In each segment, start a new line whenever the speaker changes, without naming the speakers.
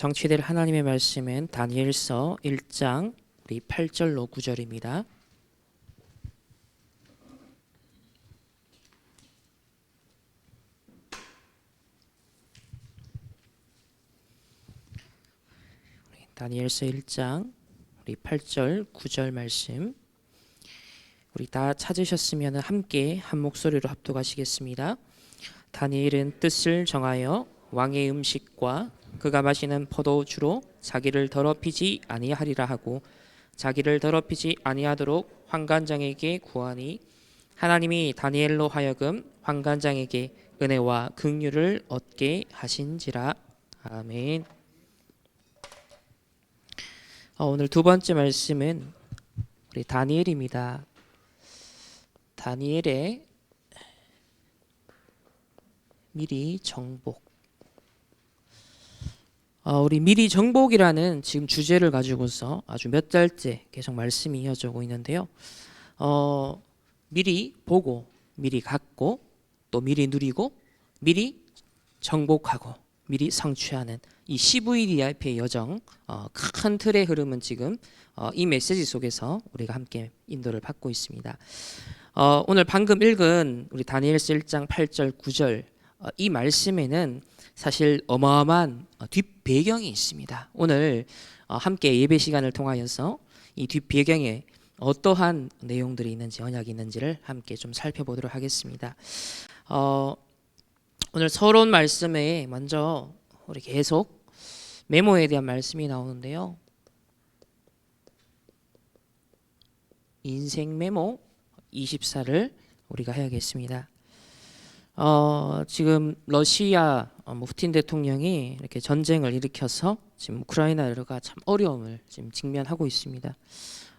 성취될 하나님의 말씀은 다니엘서 1장 우리 8절로 9절입니다. 다니엘서 1장 우리 8절 9절 말씀 우리 다 찾으셨으면 함께 한 목소리로 합독하시겠습니다. 다니엘은 뜻을 정하여 왕의 음식과 그가 마시는 포도주로 자기를 더럽히지 아니하리라 하고 자기를 더럽히지 아니하도록 환관장에게 구하니 하나님이 다니엘로 하여금 환관장에게 은혜와 긍휼을 얻게 하신지라. 아멘. 오늘 두 번째 말씀은 우리 다니엘입니다. 다니엘의 미리 정복. 우리 미리 정복이라는 지금 주제를 가지고서 아주 몇 달째 계속 말씀이 이어져 오고 있는데요. 미리 보고, 미리 갖고, 또 미리 누리고, 미리 정복하고, 미리 성취하는 이 CVDIP의 여정, 큰 틀의 흐름은 지금 이 메시지 속에서 우리가 함께 인도를 받고 있습니다. 오늘 방금 읽은 우리 다니엘서 1장 8절 9절 이 말씀에는 사실 어마어마한 뒷배경이 있습니다. 오늘 함께 예배 시간을 통하여서 이 뒷배경에 어떠한 내용들이 있는지, 언약이 있는지를 함께 좀 살펴보도록 하겠습니다. 오늘 서론 말씀에 먼저 우리 계속 메모에 대한 말씀이 나오는데요. 인생 메모 24를 우리가 해야겠습니다. 지금 러시아 푸틴 대통령이 이렇게 전쟁을 일으켜서 지금 우크라이나가 참 어려움을 지금 직면하고 있습니다.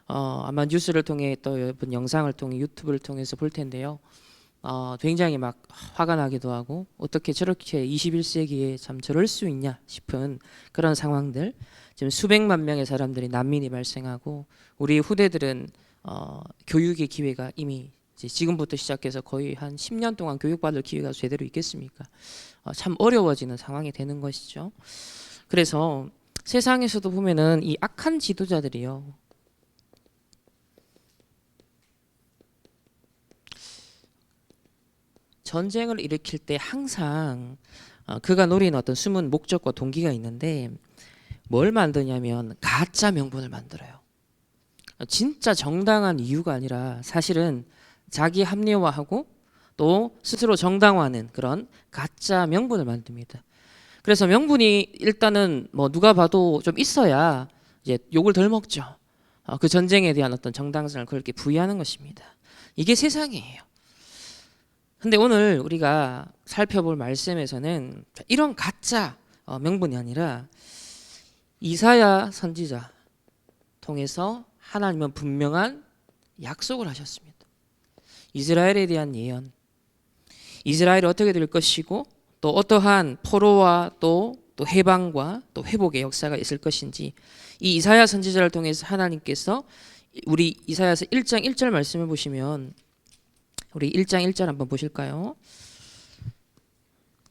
아마 뉴스를 통해 또 여러분 영상을 통해 유튜브를 통해서 볼 텐데요. 굉장히 막 화가 나기도 하고 어떻게 저렇게 21세기에 참 저럴 수 있냐 싶은 그런 상황들. 지금 수백만 명의 사람들이 난민이 발생하고 우리 후대들은 교육의 기회가 이미 지금부터 시작해서 거의 한 10년 동안 교육받을 기회가 제대로 있겠습니까? 참 어려워지는 상황이 되는 것이죠. 그래서 세상에서도 보면은 이 악한 지도자들이요. 전쟁을 일으킬 때 항상 그가 노리는 어떤 숨은 목적과 동기가 있는데 뭘 만드냐면 가짜 명분을 만들어요. 진짜 정당한 이유가 아니라 사실은 자기 합리화하고 또 스스로 정당화하는 그런 가짜 명분을 만듭니다. 그래서 명분이 일단은 뭐 누가 봐도 좀 있어야 이제 욕을 덜 먹죠. 그 전쟁에 대한 어떤 정당성을 그렇게 부여하는 것입니다. 이게 세상이에요. 근데 오늘 우리가 살펴볼 말씀에서는 이런 가짜 명분이 아니라 이사야 선지자 통해서 하나님은 분명한 약속을 하셨습니다. 이스라엘에 대한 예언, 이스라엘이 어떻게 될 것이고 또 어떠한 포로와 또 해방과 또 회복의 역사가 있을 것인지 이 이사야 선지자를 통해서 하나님께서 우리 이사야서 1장 1절 말씀을 보시면 우리 1장 1절 한번 보실까요?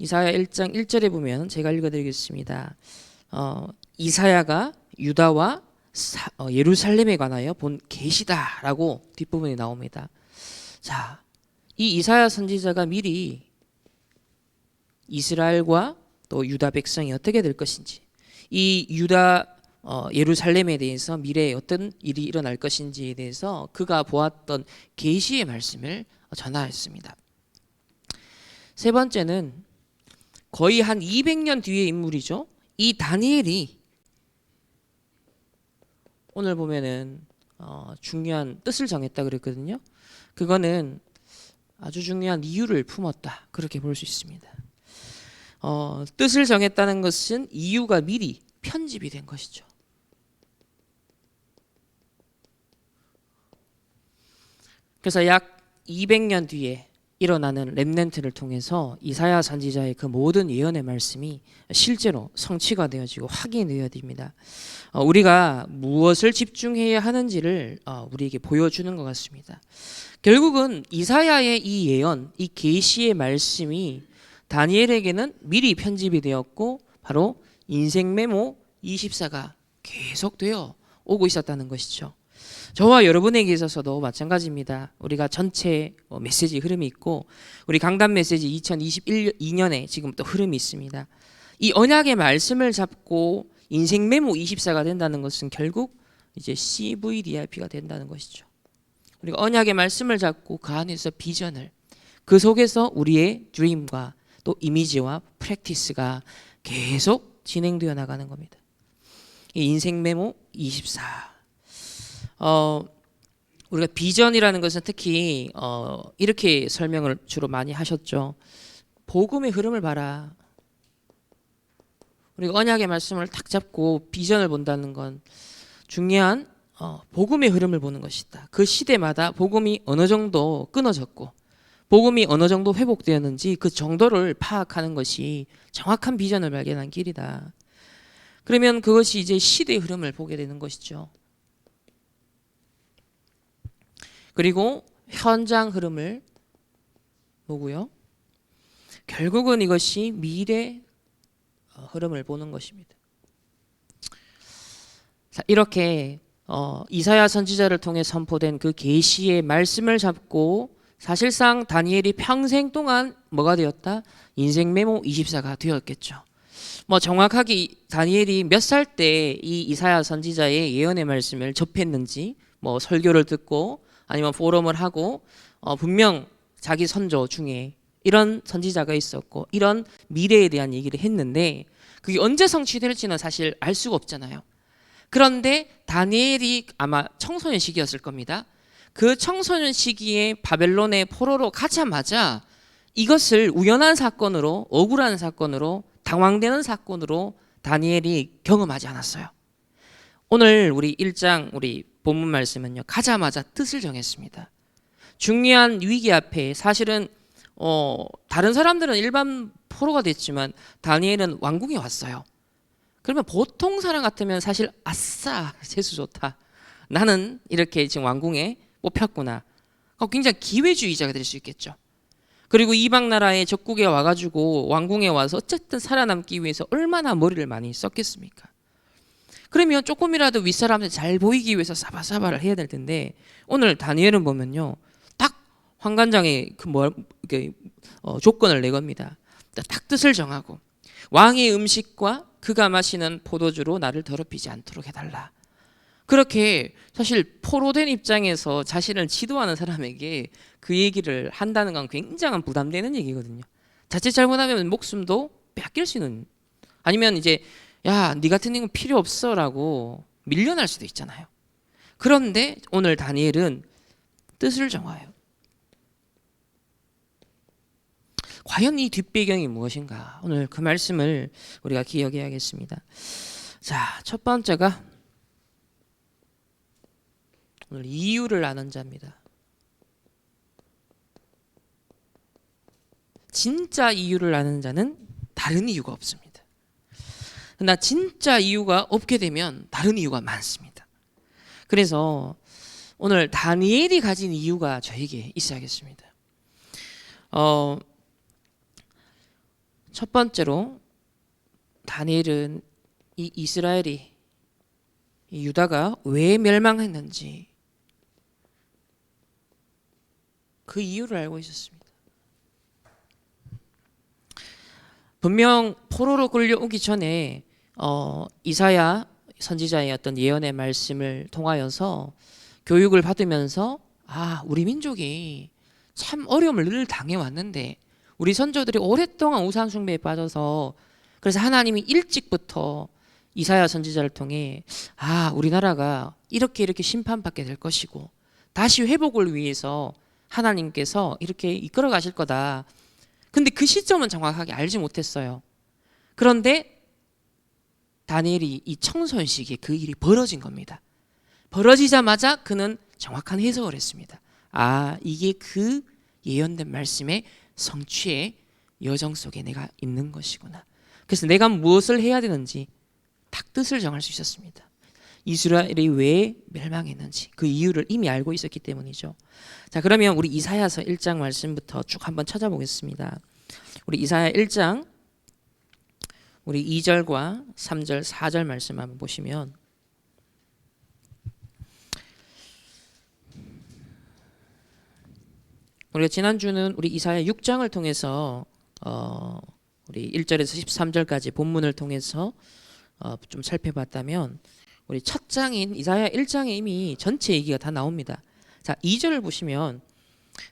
이사야 1장 1절에 보면 제가 읽어드리겠습니다. 이사야가 유다와 예루살렘에 관하여 본 계시다라고 뒷부분이 나옵니다. 자, 이 이사야 선지자가 미리 이스라엘과 또 유다 백성이 어떻게 될 것인지, 이 유다 예루살렘에 대해서 미래에 어떤 일이 일어날 것인지에 대해서 그가 보았던 계시의 말씀을 전하였습니다. 세 번째는 거의 한 200년 뒤의 인물이죠. 이 다니엘이 오늘 보면은 중요한 뜻을 정했다 그랬거든요. 그거는 아주 중요한 이유를 품었다 그렇게 볼 수 있습니다. 뜻을 정했다는 것은 이유가 미리 편집이 된 것이죠. 그래서 약 200년 뒤에 일어나는 렘넌트를 통해서 이사야 선지자의 그 모든 예언의 말씀이 실제로 성취가 되어지고 확인되어집니다. 우리가 무엇을 집중해야 하는지를 우리에게 보여주는 것 같습니다. 결국은 이사야의 이 예언, 이 계시의 말씀이 다니엘에게는 미리 편집이 되었고 바로 인생 메모 24가 계속되어 오고 있었다는 것이죠. 저와 여러분에게 있어서도 마찬가지입니다. 우리가 전체 메시지 흐름이 있고 우리 강단 메시지 2022년에 지금 또 흐름이 있습니다. 이 언약의 말씀을 잡고 인생 메모 24가 된다는 것은 결국 이제 CVDIP가 된다는 것이죠. 우리가 언약의 말씀을 잡고 그 안에서 비전을, 그 속에서 우리의 드림과 또 이미지와 프랙티스가 계속 진행되어 나가는 겁니다. 이 인생 메모 24. 우리가 비전이라는 것은 특히 이렇게 설명을 주로 많이 하셨죠. 복음의 흐름을 봐라. 우리가 언약의 말씀을 탁 잡고 비전을 본다는 건 중요한 복음의 흐름을 보는 것이다. 그 시대마다 복음이 어느 정도 끊어졌고 복음이 어느 정도 회복되었는지 그 정도를 파악하는 것이 정확한 비전을 발견한 길이다. 그러면 그것이 이제 시대의 흐름을 보게 되는 것이죠. 그리고 현장 흐름을 보고요. 결국은 이것이 미래 흐름을 보는 것입니다. 자, 이렇게 이사야 선지자를 통해 선포된 그 계시의 말씀을 잡고 사실상 다니엘이 평생 동안 뭐가 되었다? 인생 메모 24가 되었겠죠. 뭐 정확하게 다니엘이 몇 살 때 이 이사야 선지자의 예언의 말씀을 접했는지 뭐 설교를 듣고 아니면 포럼을 하고 분명 자기 선조 중에 이런 선지자가 있었고 이런 미래에 대한 얘기를 했는데 그게 언제 성취될지는 사실 알 수가 없잖아요. 그런데 다니엘이 아마 청소년 시기였을 겁니다. 그 청소년 시기에 바벨론의 포로로 가자마자 이것을 우연한 사건으로, 억울한 사건으로, 당황되는 사건으로 다니엘이 경험하지 않았어요. 오늘 우리 1장 우리 본문 말씀은요, 가자마자 뜻을 정했습니다. 중요한 위기 앞에 사실은 다른 사람들은 일반 포로가 됐지만 다니엘은 왕궁에 왔어요. 그러면 보통 사람 같으면 사실 아싸 재수 좋다, 나는 이렇게 지금 왕궁에 뽑혔구나, 굉장히 기회주의자가 될 수 있겠죠. 그리고 이방 나라의 적국에 와가지고 왕궁에 와서 어쨌든 살아남기 위해서 얼마나 머리를 많이 썼겠습니까? 그러면 조금이라도 윗사람한테 잘 보이기 위해서 사바사바를 해야 될 텐데 오늘 다니엘은 보면요, 딱 환관장에 조건을 내겁니다. 딱 뜻을 정하고 왕의 음식과 그가 마시는 포도주로 나를 더럽히지 않도록 해달라. 그렇게 사실 포로된 입장에서 자신을 지도하는 사람에게 그 얘기를 한다는 건 굉장한 부담되는 얘기거든요. 자칫 잘못하면 목숨도 뺏길 수 있는, 아니면 이제 야, 네 같은 놈은 필요 없어라고 밀려날 수도 있잖아요. 그런데 오늘 다니엘은 뜻을 정하요. 과연 이 뒷배경이 무엇인가? 오늘 그 말씀을 우리가 기억해야겠습니다. 자, 첫 번째가 오늘 이유를 아는 자입니다. 진짜 이유를 아는 자는 다른 이유가 없습니다. 그러나 진짜 이유가 없게 되면 다른 이유가 많습니다. 그래서 오늘 다니엘이 가진 이유가 저에게 있어야겠습니다. 첫 번째로 다니엘은 이 이스라엘이, 이 유다가 왜 멸망했는지 그 이유를 알고 있었습니다. 분명 포로로 끌려오기 전에 이사야 선지자의 어떤 예언의 말씀을 통하여서 교육을 받으면서 우리 민족이 참 어려움을 늘 당해왔는데 우리 선조들이 오랫동안 우상 숭배에 빠져서 그래서 하나님이 일찍부터 이사야 선지자를 통해 우리나라가 이렇게 심판받게 될 것이고 다시 회복을 위해서 하나님께서 이렇게 이끌어 가실 거다. 근데 그 시점은 정확하게 알지 못했어요. 그런데 다니엘이 이 청소년 시기에 그 일이 벌어진 겁니다. 벌어지자마자 그는 정확한 해석을 했습니다. 이게 그 예언된 말씀의 성취의 여정 속에 내가 있는 것이구나. 그래서 내가 무엇을 해야 되는지 딱 뜻을 정할 수 있었습니다. 이스라엘이 왜 멸망했는지 그 이유를 이미 알고 있었기 때문이죠. 자, 그러면 우리 이사야서 1장 말씀부터 쭉 한번 찾아보겠습니다. 우리 이사야 1장 우리 2절과 3절, 4절 말씀 한번 보시면 우리가 지난주는 우리 이사야 6장을 통해서 우리 1절에서 13절까지 본문을 통해서 좀 살펴봤다면 우리 첫 장인 이사야 1장에 이미 전체 얘기가 다 나옵니다. 자, 2절을 보시면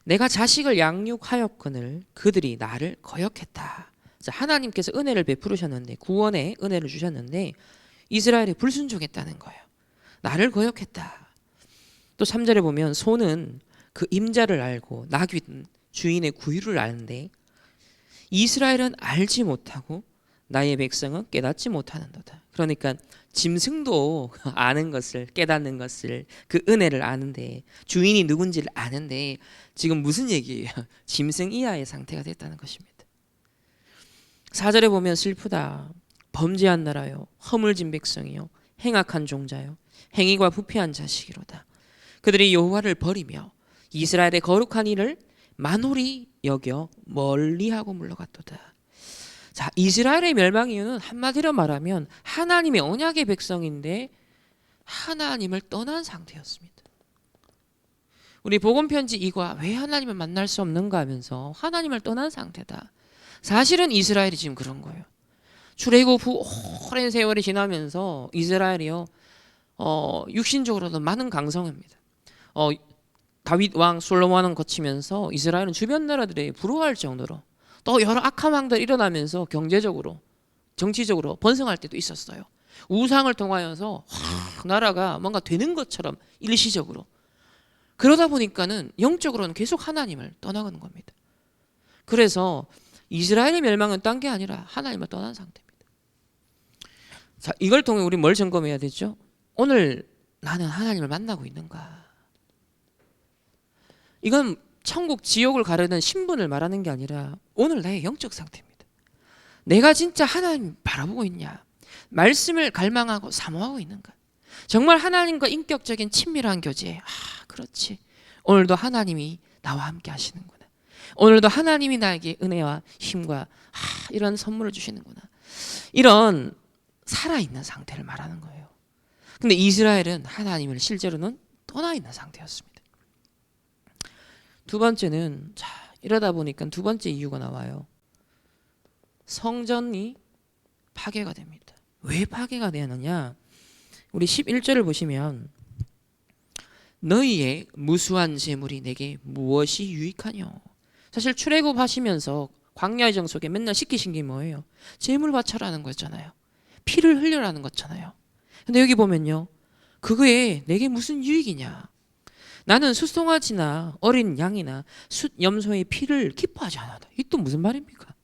내가 자식을 양육하였거늘 그들이 나를 거역했다. 자, 하나님께서 은혜를 베푸셨는데 구원의 은혜를 주셨는데 이스라엘이 불순종했다는 거예요. 나를 거역했다. 또 3절에 보면 소는 그 임자를 알고 나귀는 주인의 구유를 아는데 이스라엘은 알지 못하고 나의 백성은 깨닫지 못하는도다. 그러니까 짐승도 아는 것을, 깨닫는 것을, 그 은혜를 아는데 주인이 누군지를 아는데 지금 무슨 얘기예요? 짐승 이하의 상태가 됐다는 것입니다. 4절에 보면 슬프다. 범죄한 나라요, 허물진 백성이요, 행악한 종자요, 행위가 부패한 자식이로다. 그들이 여호와를 버리며 이스라엘의 거룩한 일을 만홀히 여겨 멀리하고 물러갔도다. 자, 이스라엘의 멸망 이유는 한마디로 말하면 하나님의 언약의 백성인데 하나님을 떠난 상태였습니다. 우리 복음편지 이과 왜 하나님을 만날 수 없는가 하면서 하나님을 떠난 상태다. 사실은 이스라엘이 지금 그런 거예요. 출애굽 후 오랜 세월이 지나면서 이스라엘이요 육신적으로도 많은 강성합니다. 다윗 왕 솔로몬은 거치면서 이스라엘은 주변 나라들이 부러워할 정도로 또 여러 악한 왕들 일어나면서 경제적으로 정치적으로 번성할 때도 있었어요. 우상을 통하여서 나라가 뭔가 되는 것처럼 일시적으로 그러다 보니까는 영적으로는 계속 하나님을 떠나가는 겁니다. 그래서 이스라엘의 멸망은 딴 게 아니라 하나님을 떠난 상태입니다. 자, 이걸 통해 우리 뭘 점검해야 되죠? 오늘 나는 하나님을 만나고 있는가? 이건 천국 지옥을 가르는 신분을 말하는 게 아니라 오늘 나의 영적 상태입니다. 내가 진짜 하나님 바라보고 있냐? 말씀을 갈망하고 사모하고 있는가? 정말 하나님과 인격적인 친밀한 교제. 그렇지. 오늘도 하나님이 나와 함께 하시는구나. 오늘도 하나님이 나에게 은혜와 힘과 이런 선물을 주시는구나. 이런 살아있는 상태를 말하는 거예요. 근데 이스라엘은 하나님을 실제로는 떠나 있는 상태였습니다. 두 번째는 이러다 보니까 두 번째 이유가 나와요. 성전이 파괴가 됩니다. 왜 파괴가 되느냐? 우리 11절을 보시면 너희의 무수한 재물이 내게 무엇이 유익하뇨? 사실 출애굽 하시면서 광야의 정속에 맨날 시키신 게 뭐예요? 재물 바쳐라는 거였잖아요. 피를 흘려라는 거잖아요. 근데 여기 보면요, 그거에 내게 무슨 유익이냐? 나는 숫송아지나 어린 양이나 숫 염소의 피를 기뻐하지 않았다. 이게 또 무슨 말입니까?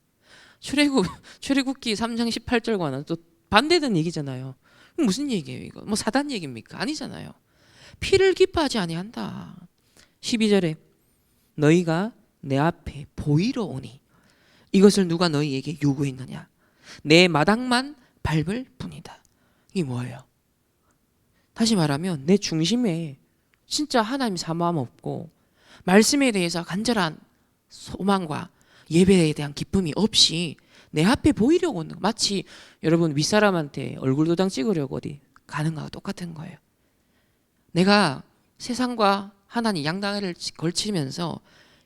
출애굽기 3장 18절과는 또 반대된 얘기잖아요. 무슨 얘기예요 이거? 뭐 사단 얘기입니까? 아니잖아요. 피를 기뻐하지 아니한다. 12절에 너희가 내 앞에 보이러 오니 이것을 누가 너희에게 요구했느냐? 내 마당만 밟을 뿐이다. 이게 뭐예요? 다시 말하면 내 중심에 진짜 하나님 사모함 없고 말씀에 대해서 간절한 소망과 예배에 대한 기쁨이 없이 내 앞에 보이려고 하는 거. 마치 여러분 윗사람한테 얼굴 도장 찍으려고 어디 가는 거와 똑같은 거예요. 내가 세상과 하나님 양다리를 걸치면서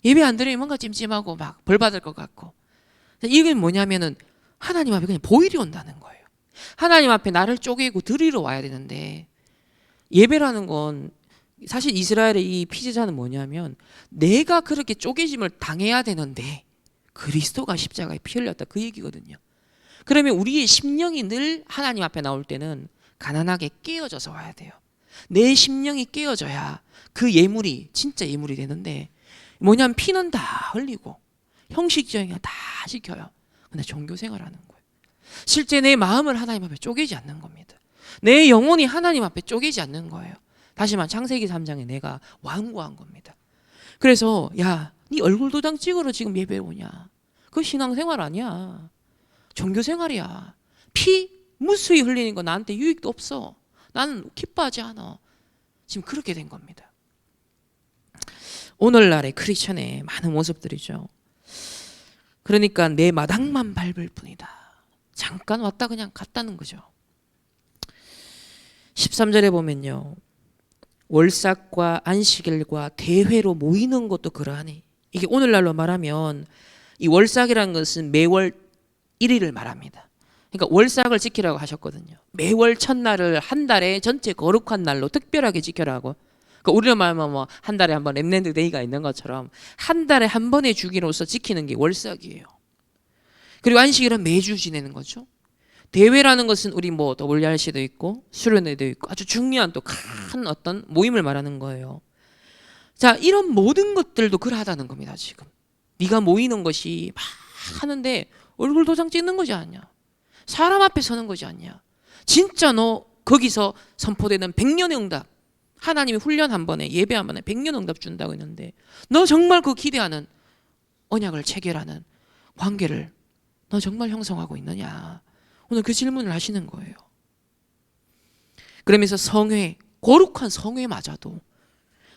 예배 안 드리면 뭔가 찜찜하고 막 벌 받을 것 같고, 이게 뭐냐면은 하나님 앞에 그냥 보이려 온다는 거예요. 하나님 앞에 나를 쪼개고 드리러 와야 되는데, 예배라는 건 사실 이스라엘의 이 피제자는 뭐냐면 내가 그렇게 쪼개짐을 당해야 되는데 그리스도가 십자가에 피 흘렸다, 그 얘기거든요. 그러면 우리의 심령이 늘 하나님 앞에 나올 때는 가난하게 깨어져서 와야 돼요. 내 심령이 깨어져야 그 예물이 진짜 예물이 되는데, 뭐냐면 피는 다 흘리고 형식적인 거 다 지켜요. 근데 종교 생활하는 거예요. 실제 내 마음을 하나님 앞에 쪼개지 않는 겁니다. 내 영혼이 하나님 앞에 쪼개지 않는 거예요. 다시 말해 창세기 3장에 내가 완고한 겁니다. 그래서 야, 네 얼굴 도장 찍으러 지금 예배 오냐? 그거 신앙생활 아니야. 종교생활이야. 피 무수히 흘리는 거 나한테 유익도 없어. 나는 기뻐하지 않아. 지금 그렇게 된 겁니다. 오늘날의 크리스천의 많은 모습들이죠. 그러니까 내 마당만 밟을 뿐이다. 잠깐 왔다 그냥 갔다는 거죠. 13절에 보면요. 월삭과 안식일과 대회로 모이는 것도 그러하니. 이게 오늘날로 말하면 이 월삭이라는 것은 매월 1일을 말합니다. 그러니까 월삭을 지키라고 하셨거든요. 매월 첫날을 한 달에 전체 거룩한 날로 특별하게 지켜라고. 그러니까 우리로 말하면 뭐 한 달에 한 번 렘넌트 데이가 있는 것처럼 한 달에 한 번의 주기로서 지키는 게 월삭이에요. 그리고 안식일은 매주 지내는 거죠. 대회라는 것은 우리 뭐 WRC도 있고 수련회도 있고 아주 중요한 또 큰 어떤 모임을 말하는 거예요. 자, 이런 모든 것들도 그러하다는 겁니다. 지금 네가 모이는 것이 막 하는데 얼굴 도장 찍는 것이 아니야. 사람 앞에 서는 것이 아니야. 진짜 너 거기서 선포되는 100년의 응답, 하나님이 훈련 한 번에 예배 한 번에 100년 응답 준다고 했는데 너 정말 그 기대하는 언약을 체결하는 관계를 너 정말 형성하고 있느냐. 오늘 그 질문을 하시는 거예요. 그러면서 성회, 거룩한 성회마저도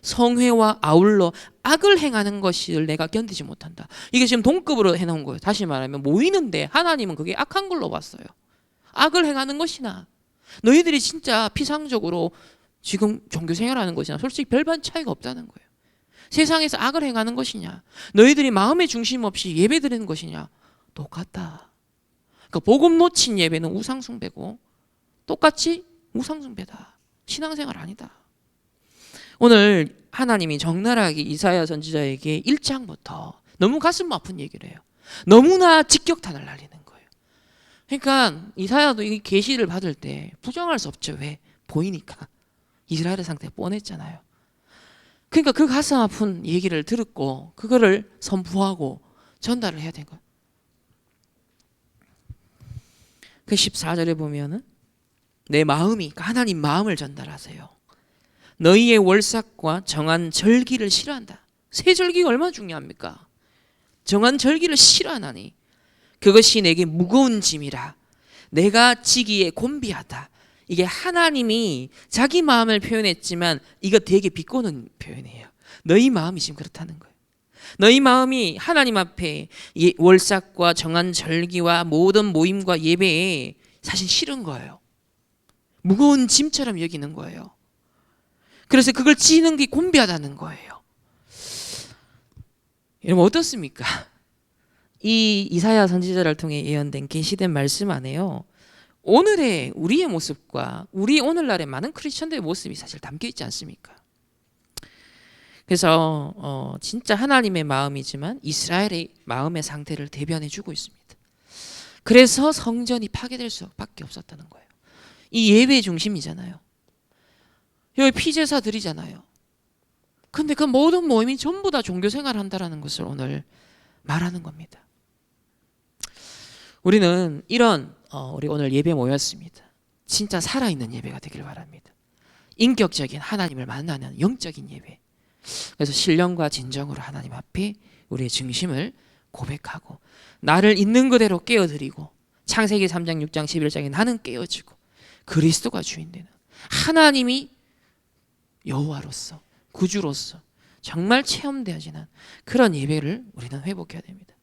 성회와 아울러 악을 행하는 것을 내가 견디지 못한다. 이게 지금 동급으로 해놓은 거예요. 다시 말하면 모이는데 하나님은 그게 악한 걸로 봤어요. 악을 행하는 것이나 너희들이 진짜 피상적으로 지금 종교 생활하는 것이나 솔직히 별반 차이가 없다는 거예요. 세상에서 악을 행하는 것이냐 너희들이 마음의 중심 없이 예배 드리는 것이냐 똑같다. 그러니까 복음 놓친 예배는 우상숭배고 똑같이 우상숭배다. 신앙생활 아니다. 오늘 하나님이 적나라하게 이사야 선지자에게 1장부터 너무 가슴 아픈 얘기를 해요. 너무나 직격탄을 날리는 거예요. 그러니까 이사야도 이 계시를 받을 때 부정할 수 없죠. 왜? 보이니까. 이스라엘의 상태가 뻔했잖아요. 그러니까 그 가슴 아픈 얘기를 듣고 그거를 선포하고 전달을 해야 된 거예요. 그 14절에 보면은 내 마음이, 그러니까 하나님 마음을 전달하세요. 너희의 월삭과 정한 절기를 싫어한다. 새 절기가 얼마나 중요합니까? 정한 절기를 싫어하나니 그것이 내게 무거운 짐이라 내가 지기에 곤비하다. 이게 하나님이 자기 마음을 표현했지만 이거 되게 비꼬는 표현이에요. 너희 마음이 지금 그렇다는 거예요. 너희 마음이 하나님 앞에 월삭과 정한 절기와 모든 모임과 예배에 사실 싫은 거예요. 무거운 짐처럼 여기는 거예요. 그래서 그걸 지는 게 곤비하다는 거예요. 여러분 어떻습니까? 이 이사야 선지자를 통해 예언된 계시된 말씀 안에요. 오늘의 우리의 모습과 우리 오늘날의 많은 크리스천들의 모습이 사실 담겨 있지 않습니까? 그래서 진짜 하나님의 마음이지만 이스라엘의 마음의 상태를 대변해 주고 있습니다. 그래서 성전이 파괴될 수밖에 없었다는 거예요. 이 예배의 중심이잖아요. 여기 피제사 드리잖아요. 근데 그 모든 모임이 전부 다 종교생활을 한다는 것을 오늘 말하는 겁니다. 우리는 이런 우리 오늘 예배 모였습니다. 진짜 살아있는 예배가 되길 바랍니다. 인격적인 하나님을 만나는 영적인 예배. 그래서 신령과 진정으로 하나님 앞에 우리의 중심을 고백하고 나를 있는 그대로 깨어드리고 창세기 3장 6장 11장에 나는 깨어지고 그리스도가 주인 되는 하나님이 여호와로서 구주로서 정말 체험되어지는 그런 예배를 우리는 회복해야 됩니다.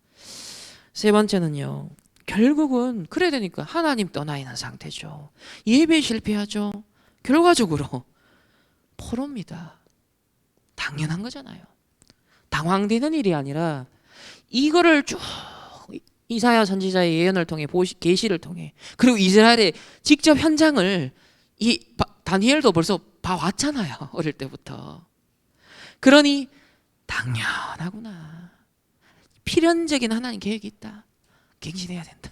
세 번째는요. 결국은 그래야 되니까 하나님 떠나 있는 상태죠. 예배에 실패하죠. 결과적으로 포로입니다. 당연한 거잖아요. 당황되는 일이 아니라 이거를 쭉 이사야 선지자의 예언을 통해 계시를 통해 그리고 이스라엘의 직접 현장을 이 다니엘도 벌써 봐왔잖아요. 어릴 때부터. 그러니 당연하구나. 필연적인 하나님 계획이 있다. 갱신해야 된다.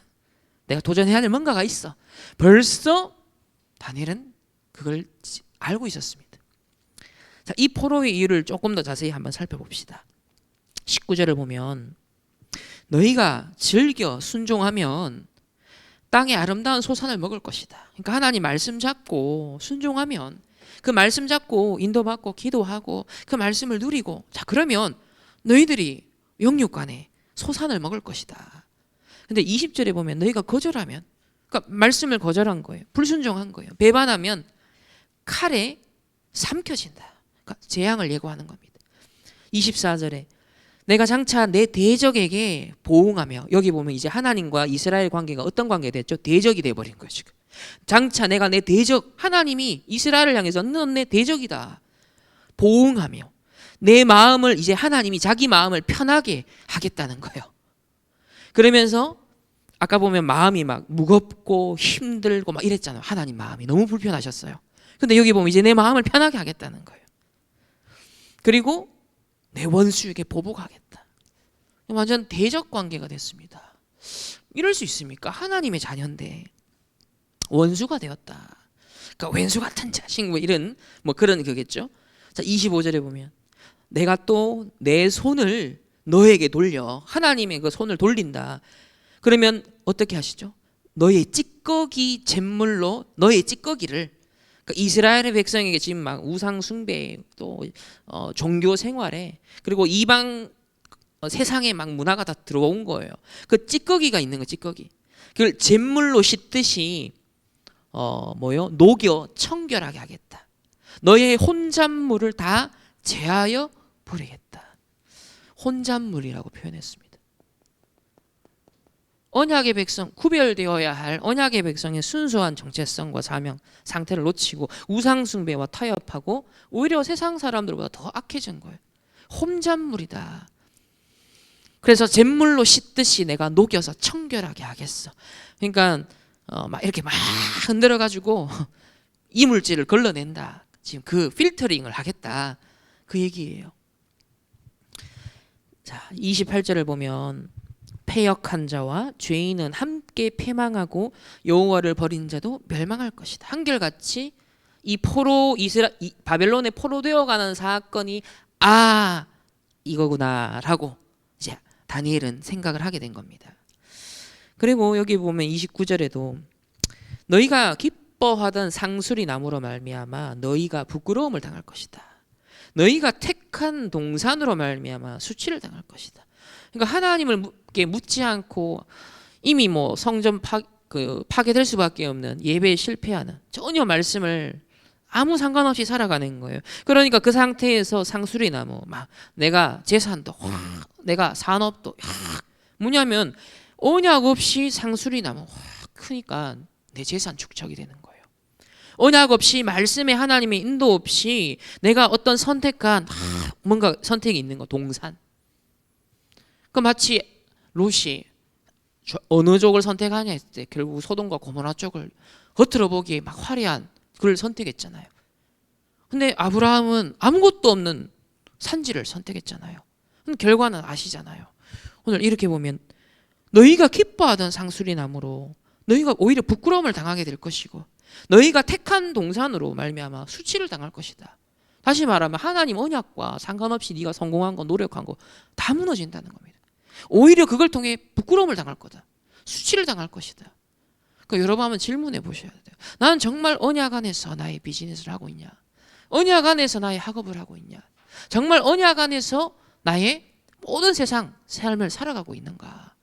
내가 도전해야 될 뭔가가 있어. 벌써 다니엘은 그걸 알고 있었습니다. 자, 이 포로의 이유를 조금 더 자세히 한번 살펴봅시다. 19절을 보면 너희가 즐겨 순종하면 땅의 아름다운 소산을 먹을 것이다. 그러니까 하나님 말씀 잡고 순종하면 그 말씀 잡고 인도받고 기도하고 그 말씀을 누리고 자 그러면 너희들이 영육간에 소산을 먹을 것이다. 근데 20절에 보면 너희가 거절하면 그러니까 말씀을 거절한 거예요. 불순종한 거예요. 배반하면 칼에 삼켜진다. 그러니까 재앙을 예고하는 겁니다. 24절에 내가 장차 내 대적에게 보응하며, 여기 보면 이제 하나님과 이스라엘 관계가 어떤 관계가 됐죠? 대적이 돼버린 거예요 지금. 장차 내가 내 대적, 하나님이 이스라엘을 향해서 넌 내 대적이다 보응하며 내 마음을, 이제 하나님이 자기 마음을 편하게 하겠다는 거예요. 그러면서 아까 보면 마음이 막 무겁고 힘들고 막 이랬잖아요. 하나님 마음이 너무 불편하셨어요. 근데 여기 보면 이제 내 마음을 편하게 하겠다는 거예요. 그리고 내 원수에게 보복하겠다. 완전 대적 관계가 됐습니다. 이럴 수 있습니까? 하나님의 자녀인데 원수가 되었다. 그러니까 왼수 같은 자식 뭐 이런 뭐 그런 거겠죠. 자, 25절에 보면 내가 또 내 손을 너에게 돌려, 하나님의 그 손을 돌린다. 그러면 어떻게 하시죠? 너의 찌꺼기 잿물로 너의 찌꺼기를, 그러니까 이스라엘의 백성에게 지금 막 우상 숭배, 또 종교 생활에, 그리고 이방 세상에 막 문화가 다 들어온 거예요. 그 찌꺼기가 있는 거, 찌꺼기. 그걸 잿물로 씻듯이 녹여 청결하게 하겠다. 너의 혼잣물을 다 제하여 버리겠다. 혼잣물이라고 표현했습니다. 언약의 백성, 구별되어야 할 언약의 백성의 순수한 정체성과 사명, 상태를 놓치고 우상 숭배와 타협하고 오히려 세상 사람들보다 더 악해진 거예요. 혼잣물이다. 그래서 잿물로 씻듯이 내가 녹여서 청결하게 하겠어. 그러니까 막 이렇게 막 흔들어 가지고 이물질을 걸러낸다. 지금 그 필터링을 하겠다. 그 얘기예요. 자, 28절을 보면 패역한 자와 죄인은 함께 패망하고 여호와를 버린 자도 멸망할 것이다. 한결같이 이 바벨론에 포로되어 가는 사건이 이거구나라고 이제 다니엘은 생각을 하게 된 겁니다. 그리고 여기 보면 29절에도 너희가 기뻐하던 상수리 나무로 말미암아 너희가 부끄러움을 당할 것이다. 너희가 택한 동산으로 말미암아 수치를 당할 것이다. 그러니까 하나님을 묻지 않고 이미 뭐 성전 파괴될 수밖에 없는 예배에 실패하는, 전혀 말씀을 아무 상관없이 살아가는 거예요. 그러니까 그 상태에서 상수리 나무, 막 내가 재산도 확, 내가 산업도 확, 뭐냐면 언약 없이 상수리 나무 확 크니까 내 재산 축적이 되는 거예요. 언약 없이 말씀의 하나님의 인도 없이 내가 어떤 선택한 뭔가 선택이 있는 거, 동산. 그 마치 롯이 어느 쪽을 선택하냐 했을 때 결국 소돔과 고모라 쪽을 겉으로 보기에 막 화려한 그걸 선택했잖아요. 근데 아브라함은 아무것도 없는 산지를 선택했잖아요. 근데 결과는 아시잖아요. 오늘 이렇게 보면 너희가 기뻐하던 상수리 나무로 너희가 오히려 부끄러움을 당하게 될 것이고 너희가 택한 동산으로 말미암아 수치를 당할 것이다. 다시 말하면 하나님 언약과 상관없이 네가 성공한 거, 노력한 거 다 무너진다는 겁니다. 오히려 그걸 통해 부끄러움을 당할 거다. 수치를 당할 것이다. 그러니까 여러분 한번 질문해 보셔야 돼요. 나는 정말 언약 안에서 나의 비즈니스를 하고 있냐? 언약 안에서 나의 학업을 하고 있냐? 정말 언약 안에서 나의 모든 세상 삶을 살아가고 있는가?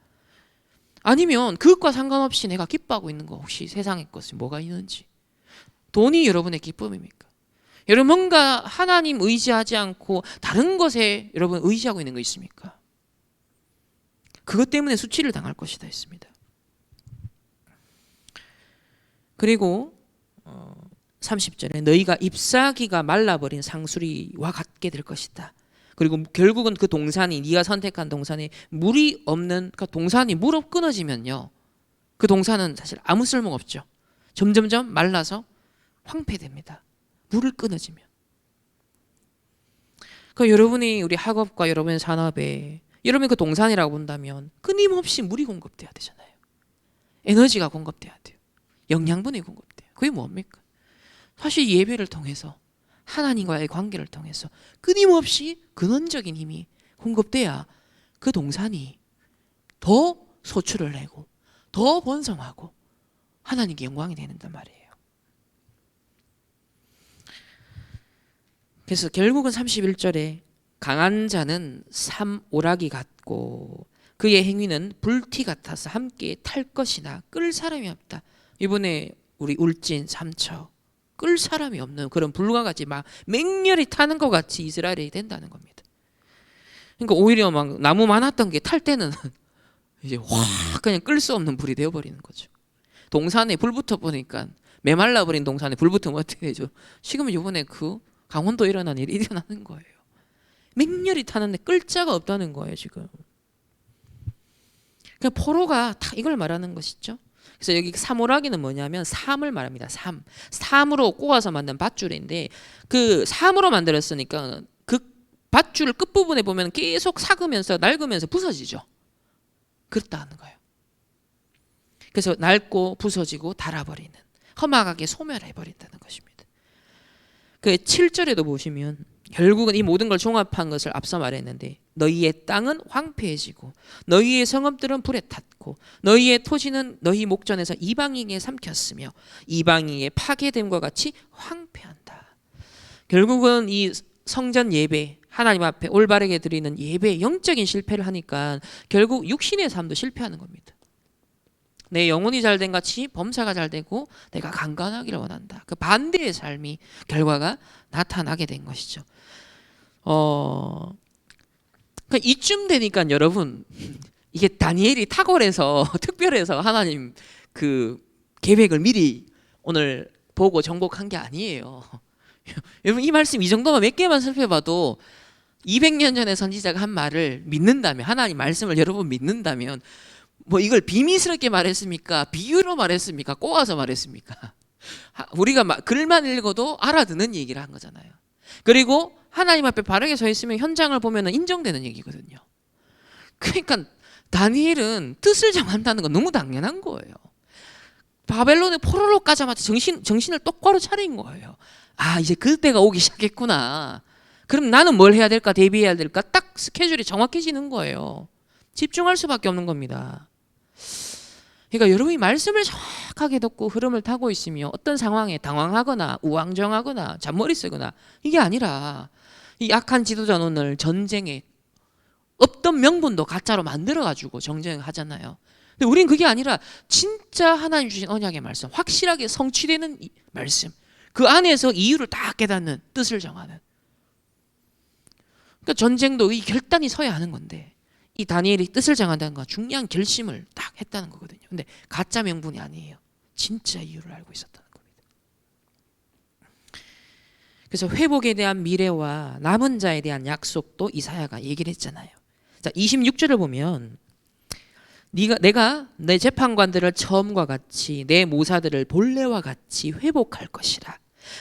아니면 그것과 상관없이 내가 기뻐하고 있는 거 혹시 세상의 것이 뭐가 있는지? 돈이 여러분의 기쁨입니까? 여러분 뭔가 하나님 의지하지 않고 다른 것에 여러분 의지하고 있는 거 있습니까? 그것 때문에 수치를 당할 것이다 했습니다. 그리고 30절에 너희가 잎사귀가 말라버린 상수리와 같게 될 것이다. 그리고 결국은 그 동산이, 네가 선택한 동산에 물이 없는, 그러니까 동산이 물 없 끊어지면요, 그 동산은 사실 아무 쓸모가 없죠. 점점점 말라서 황폐됩니다. 물을 끊어지면. 그러니까 여러분이 우리 학업과 여러분의 산업에 여러분이 그 동산이라고 본다면 끊임없이 물이 공급돼야 되잖아요. 에너지가 공급돼야 돼요. 영양분이 공급돼요. 그게 뭡니까? 사실 예배를 통해서 하나님과의 관계를 통해서 끊임없이 근원적인 힘이 공급돼야 그 동산이 더 소출을 내고 더 번성하고 하나님께 영광이 되는단 말이에요. 그래서 결국은 31절에 강한 자는 삼오락이 같고 그의 행위는 불티 같아서 함께 탈 것이나 끌 사람이 없다. 이번에 우리 울진 삼척 끌 사람이 없는 그런 불과 같이 막 맹렬히 타는 것 같이 이스라엘이 된다는 겁니다. 그러니까 오히려 막 나무 많았던 게 탈 때는 이제 확 그냥 끌 수 없는 불이 되어버리는 거죠. 동산에 불 붙어 보니까 메말라 버린 동산에 불 붙으면 어떻게 되죠? 지금은 이번에 그 강원도 일어난 일이 일어나는 거예요. 맹렬히 타는데 끌 자가 없다는 거예요 지금. 그러니까 포로가 다 이걸 말하는 것이죠. 그래서 여기 사모라기는 뭐냐면 삼을 말합니다. 삼으로 꼬아서 만든 밧줄인데 그 삼으로 만들었으니까 그 밧줄 끝부분에 보면 계속 삭으면서 낡으면서 부서지죠. 그렇다는 거예요. 그래서 낡고 부서지고 닳아버리는, 험악하게 소멸해버린다는 것입니다. 그 7절에도 보시면 결국은 이 모든 걸 종합한 것을 앞서 말했는데 너희의 땅은 황폐해지고 너희의 성읍들은 불에 탔고 너희의 토지는 너희 목전에서 이방인에게 삼켰으며 이방인의 파괴됨과 같이 황폐한다. 결국은 이 성전 예배, 하나님 앞에 올바르게 드리는 예배, 영적인 실패를 하니까 결국 육신의 삶도 실패하는 겁니다. 내 영혼이 잘된 같이 범사가 잘되고 내가 강건하기를 원한다. 그 반대의 삶이 결과가 나타나게 된 것이죠. 그러니까 이쯤 되니까 여러분 이게 다니엘이 탁월해서 특별해서 하나님 그 계획을 미리 오늘 보고 정복한 게 아니에요. 여러분 이 말씀 이 정도만 몇 개만 살펴봐도 200년 전에 선지자가 한 말을 믿는다면, 하나님 말씀을 여러분 믿는다면 뭐 이걸 비밀스럽게 말했습니까? 비유로 말했습니까? 꼬아서 말했습니까? 우리가 글만 읽어도 알아듣는 얘기를 한 거잖아요. 그리고 하나님 앞에 바르게 서 있으면 현장을 보면 인정되는 얘기거든요. 그러니까 다니엘은 뜻을 정한다는 건 너무 당연한 거예요. 바벨론의 포로로 가자마자 정신을 똑바로 차린 거예요. 아, 이제 그때가 오기 시작했구나. 그럼 나는 뭘 해야 될까, 대비해야 될까, 딱 스케줄이 정확해지는 거예요. 집중할 수밖에 없는 겁니다. 그러니까 여러분이 말씀을 정확하게 듣고 흐름을 타고 있으며 어떤 상황에 당황하거나 우왕좌왕하거나 잔머리 쓰거나 이게 아니라 이 약한 지도자는 전쟁에 없던 명분도 가짜로 만들어가지고 정쟁하잖아요. 근데 우린 그게 아니라 진짜 하나님 주신 언약의 말씀, 확실하게 성취되는 말씀, 그 안에서 이유를 다 깨닫는, 뜻을 정하는. 그러니까 전쟁도 이 결단이 서야 하는 건데 이 다니엘이 뜻을 정한다는 건 중요한 결심을 딱 했다는 거거든요. 근데 가짜 명분이 아니에요. 진짜 이유를 알고 있었다는 겁니다. 그래서 회복에 대한 미래와 남은 자에 대한 약속도 이사야가 얘기를 했잖아요. 자, 26절을 보면 내가 내 재판관들을 처음과 같이 내 모사들을 본래와 같이 회복할 것이라.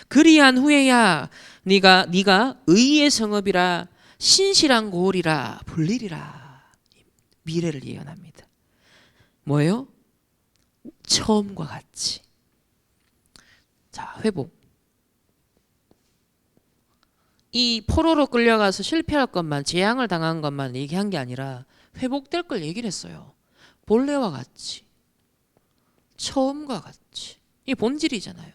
그리한 후에야 네가 의의 성읍이라 신실한 고을이라 불리리라. 미래를 예언합니다. 뭐예요? 처음과 같이. 자, 회복. 이 포로로 끌려가서 실패할 것만, 재앙을 당한 것만 얘기한 게 아니라 회복될 걸 얘기를 했어요. 본래와 같이, 처음과 같이. 이게 본질이잖아요.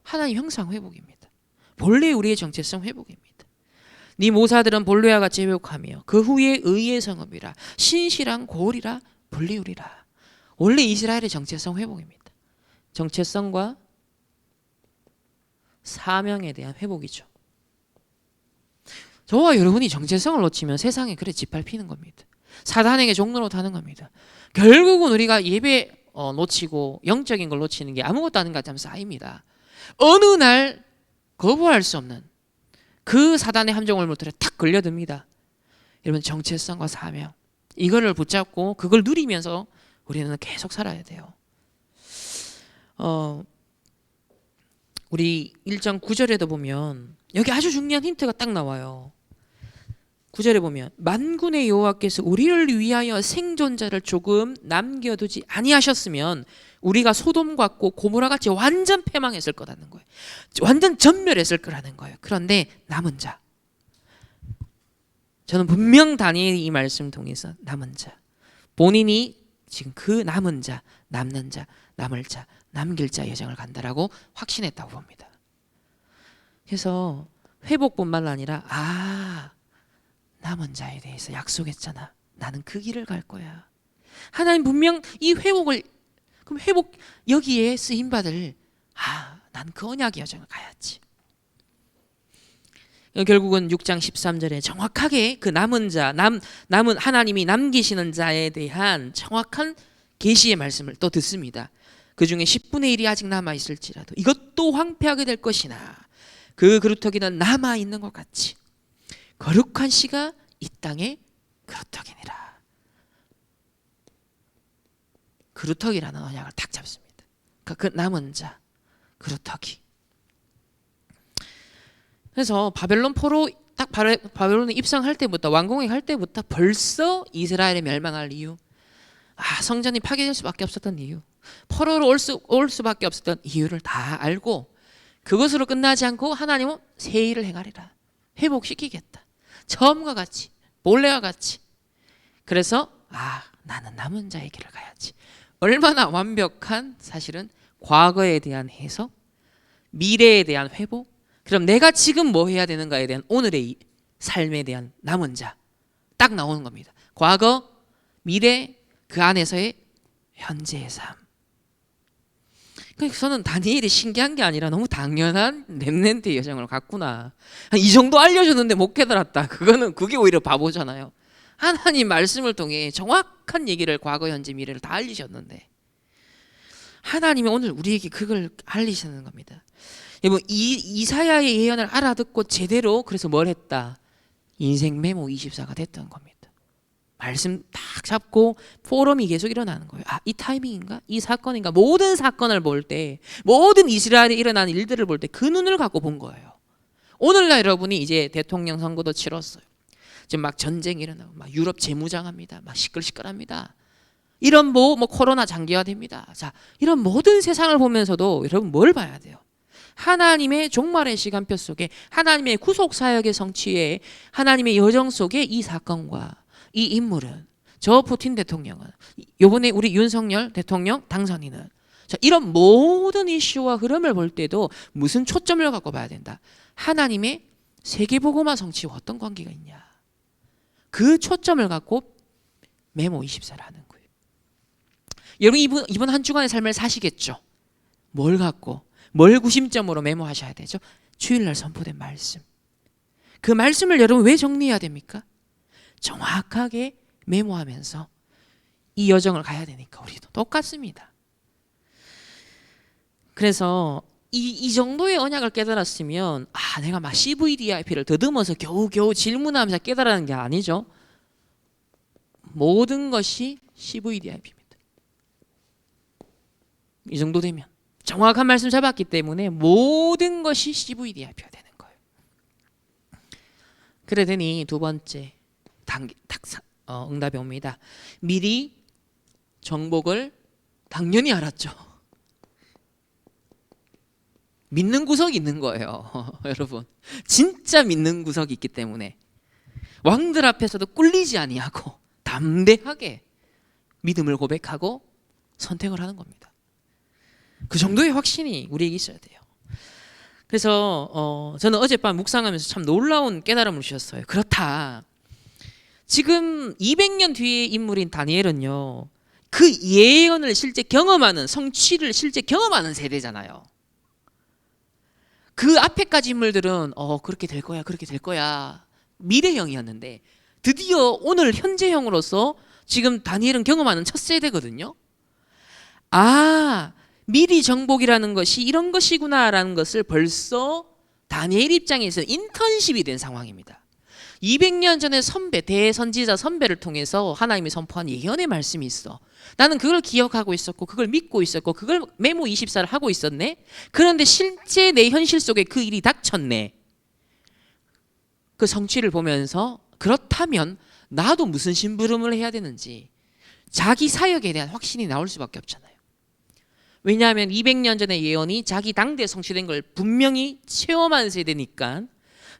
하나님 형상 회복입니다. 본래 우리의 정체성 회복입니다. 네 모사들은 본래와 같이 회복하며 그 후에 의의 성읍이라 신실한 고을이라 불리우리라. 원래 이스라엘의 정체성 회복입니다. 정체성과 사명에 대한 회복이죠. 저와 여러분이 정체성을 놓치면 세상에 그래 짓밟히는 겁니다. 사단에게 종로로 타는 겁니다. 결국은 우리가 예배 놓치고 영적인 걸 놓치는 게 아무것도 아닌 것 같으면 쌓입니다. 어느 날 거부할 수 없는 그 사단의 함정을 물들에 탁 걸려듭니다. 여러분 정체성과 사명 이거를 붙잡고 그걸 누리면서 우리는 계속 살아야 돼요. 우리 1장 9절에도 보면 여기 아주 중요한 힌트가 딱 나와요. 9절에 보면 만군의 여호와께서 우리를 위하여 생존자를 조금 남겨두지 아니하셨으면 우리가 소돔 같고 고모라 같이 완전 패망했을 거라는 거예요. 완전 전멸했을 거라는 거예요. 그런데 남은 자, 저는 분명 다니엘이 이 말씀 통해서 남은 자, 본인이 지금 그 남은 자, 남는 자, 남을 자, 남길 자 여정을 간다라고 확신했다고 봅니다. 그래서 회복뿐만 아니라 남은 자에 대해서 약속했잖아. 나는 그 길을 갈 거야. 하나님 분명 이 회복을, 그럼 회복 여기에 쓰임 받을 난 그 언약의 여정을 가야지. 결국은 6장 13절에 정확하게 그 남은 자, 남은 하나님이 남기시는 자에 대한 정확한 계시의 말씀을 또 듣습니다. 그 중에 10분의 1이 아직 남아 있을지라도 이것도 황폐하게 될 것이나 그 그루터기는 남아 있는 것 같이 거룩한 씨가 이 땅에 그루터기니라. 그루터기라는 언약을 딱 잡습니다. 그 남은 자, 그루터기. 그래서 바벨론 포로 딱 바벨론에 입성할 때부터 왕궁에 갈 때부터 벌써 이스라엘이 멸망할 이유, 성전이 파괴될 수밖에 없었던 이유, 포로로 올 수밖에 없었던 이유를 다 알고 그것으로 끝나지 않고 하나님은 새 일을 행하리라. 회복시키겠다. 처음과 같이, 본래와 같이. 그래서 나는 남은 자의 길을 가야지. 얼마나 완벽한 사실은 과거에 대한 해석, 미래에 대한 회복. 그럼 내가 지금 뭐 해야 되는가에 대한 오늘의 삶에 대한 남은 자 딱 나오는 겁니다. 과거, 미래, 그 안에서의 현재의 삶. 그래서 저는 다니엘이 신기한 게 아니라 너무 당연한 렘넌트의 여정을 갔구나. 이 정도 알려줬는데 못 깨달았다. 그게 오히려 바보잖아요. 하나님 말씀을 통해 정확한 얘기를 과거, 현재, 미래를 다 알리셨는데 하나님이 오늘 우리에게 그걸 알리시는 겁니다. 여러분, 이사야의 예언을 알아듣고 제대로 그래서 뭘 했다? 인생 메모 24가 됐던 겁니다. 말씀 딱 잡고 포럼이 계속 일어나는 거예요. 이 타이밍인가? 이 사건인가? 모든 사건을 볼 때, 모든 이스라엘에 일어나는 일들을 볼 때 그 눈을 갖고 본 거예요. 오늘날 여러분이 이제 대통령 선거도 치렀어요. 지금 막 전쟁이 일어나고 막 유럽 재무장합니다. 막 시끌시끌합니다. 이런 뭐 코로나 장기화됩니다. 자, 이런 모든 세상을 보면서도 여러분 뭘 봐야 돼요? 하나님의 종말의 시간표 속에 하나님의 구속 사역의 성취에 하나님의 여정 속에 이 사건과 이 인물은 저 푸틴 대통령은 이번에 우리 윤석열 대통령 당선인은 자, 이런 모든 이슈와 흐름을 볼 때도 무슨 초점을 갖고 봐야 된다. 하나님의 세계복음화 성취와 어떤 관계가 있냐. 그 초점을 갖고 메모 24를 하는 거예요. 여러분 이번 한 주간의 삶을 사시겠죠. 뭘 갖고 뭘 구심점으로 메모하셔야 되죠? 주일날 선포된 말씀. 그 말씀을 여러분 왜 정리해야 됩니까? 정확하게 메모하면서 이 여정을 가야 되니까 우리도 똑같습니다. 그래서 이 정도의 언약을 깨달았으면 내가 막 CVDIP를 더듬어서 겨우겨우 질문하면서 깨달았는 게 아니죠. 모든 것이 CVDIP입니다. 이 정도 되면 정확한 말씀 잡았기 때문에 모든 것이 CVDIP가 되는 거예요. 그러더니 두 번째 응답이 옵니다. 미리 정복을 당연히 알았죠. 믿는 구석이 있는 거예요. 여러분 진짜 믿는 구석이 있기 때문에 왕들 앞에서도 꿀리지 아니하고 담대하게 믿음을 고백하고 선택을 하는 겁니다. 그 정도의 확신이 우리에게 있어야 돼요. 그래서 저는 어젯밤 묵상하면서 참 놀라운 깨달음을 주셨어요. 그렇다. 지금 200년 뒤의 인물인 다니엘은요. 그 예언을 실제 경험하는 성취를 실제 경험하는 세대잖아요. 그 앞에까지 인물들은 그렇게 될 거야 그렇게 될 거야 미래형이었는데 드디어 오늘 현재형으로서 지금 다니엘은 경험하는 첫 세대거든요. 미리 정복이라는 것이 이런 것이구나라는 것을 벌써 다니엘 입장에서 인턴십이 된 상황입니다. 200년 전에 선배, 대선지자 선배를 통해서 하나님이 선포한 예언의 말씀이 있어. 나는 그걸 기억하고 있었고 그걸 믿고 있었고 그걸 메모 24를 하고 있었네. 그런데 실제 내 현실 속에 그 일이 닥쳤네. 그 성취를 보면서 그렇다면 나도 무슨 심부름을 해야 되는지 자기 사역에 대한 확신이 나올 수밖에 없잖아요. 왜냐하면 200년 전의 예언이 자기 당대에 성취된 걸 분명히 체험한 세대니까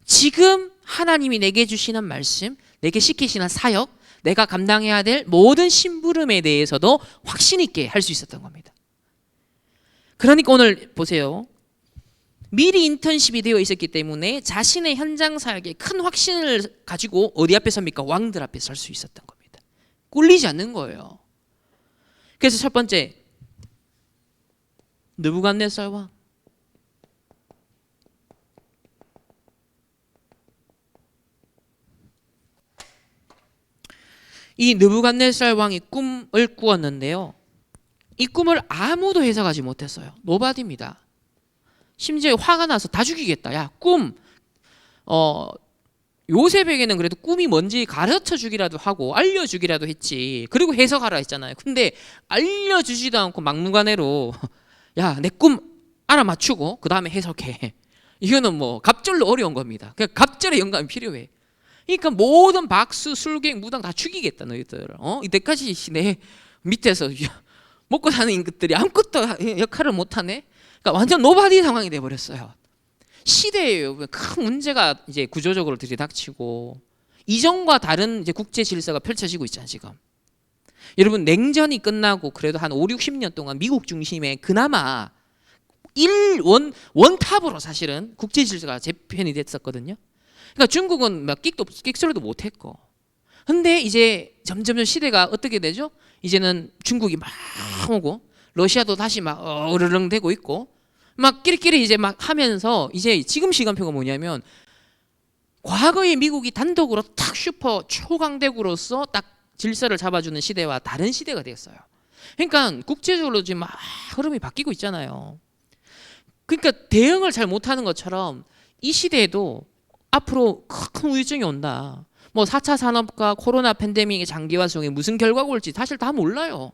지금 하나님이 내게 주시는 말씀, 내게 시키시는 사역, 내가 감당해야 될 모든 심부름에 대해서도 확신 있게 할 수 있었던 겁니다. 그러니까 오늘 보세요. 미리 인턴십이 되어 있었기 때문에 자신의 현장 사역에 큰 확신을 가지고 어디 앞에 섭니까? 왕들 앞에 설 수 있었던 겁니다. 꿀리지 않는 거예요. 그래서 첫 번째, 느부갓네살 왕. 이 느부갓네살 왕이 꿈을 꾸었는데요. 이 꿈을 아무도 해석하지 못했어요. 노바디입니다. 심지어 화가 나서 다 죽이겠다. 야, 꿈. 요셉에게는 그래도 꿈이 뭔지 가르쳐 주기라도 하고 알려주기라도 했지. 그리고 해석하라 했잖아요. 근데 알려주지도 않고 막무가내로 야, 내 꿈 알아맞추고 그 다음에 해석해. 이거는 뭐 갑절로 어려운 겁니다. 그냥 갑절의 영감이 필요해. 그러니까 모든 박수, 술객, 무당 다 죽이겠다 너희들. 이때까지 내 밑에서 먹고 사는 임금들이 아무것도 역할을 못하네. 그러니까 완전 노바디 상황이 돼버렸어요. 시대예요. 큰 문제가 이제 구조적으로 들이닥치고 이전과 다른 이제 국제 질서가 펼쳐지고 있잖아요 지금. 여러분 냉전이 끝나고 그래도 한 5, 60년 동안 미국 중심의 그나마 원탑으로 사실은 국제 질서가 재편이 됐었거든요. 그러니까 중국은 막 끽소리도 못했고. 근데 이제 점점 시대가 어떻게 되죠? 이제는 중국이 막 오고 러시아도 다시 막 어르렁대고 있고 막 끼리끼리 이제 막 하면서 이제 지금 시간표가 뭐냐면 과거에 미국이 단독으로 탁 슈퍼 초강대국으로서 딱 질서를 잡아주는 시대와 다른 시대가 되었어요. 그러니까 국제적으로 지금 막 흐름이 바뀌고 있잖아요. 그러니까 대응을 잘 못하는 것처럼 이 시대에도 앞으로 큰 우울증이 온다. 뭐 4차 산업과 코로나 팬데믹의 장기화 속에 무슨 결과가 올지 사실 다 몰라요.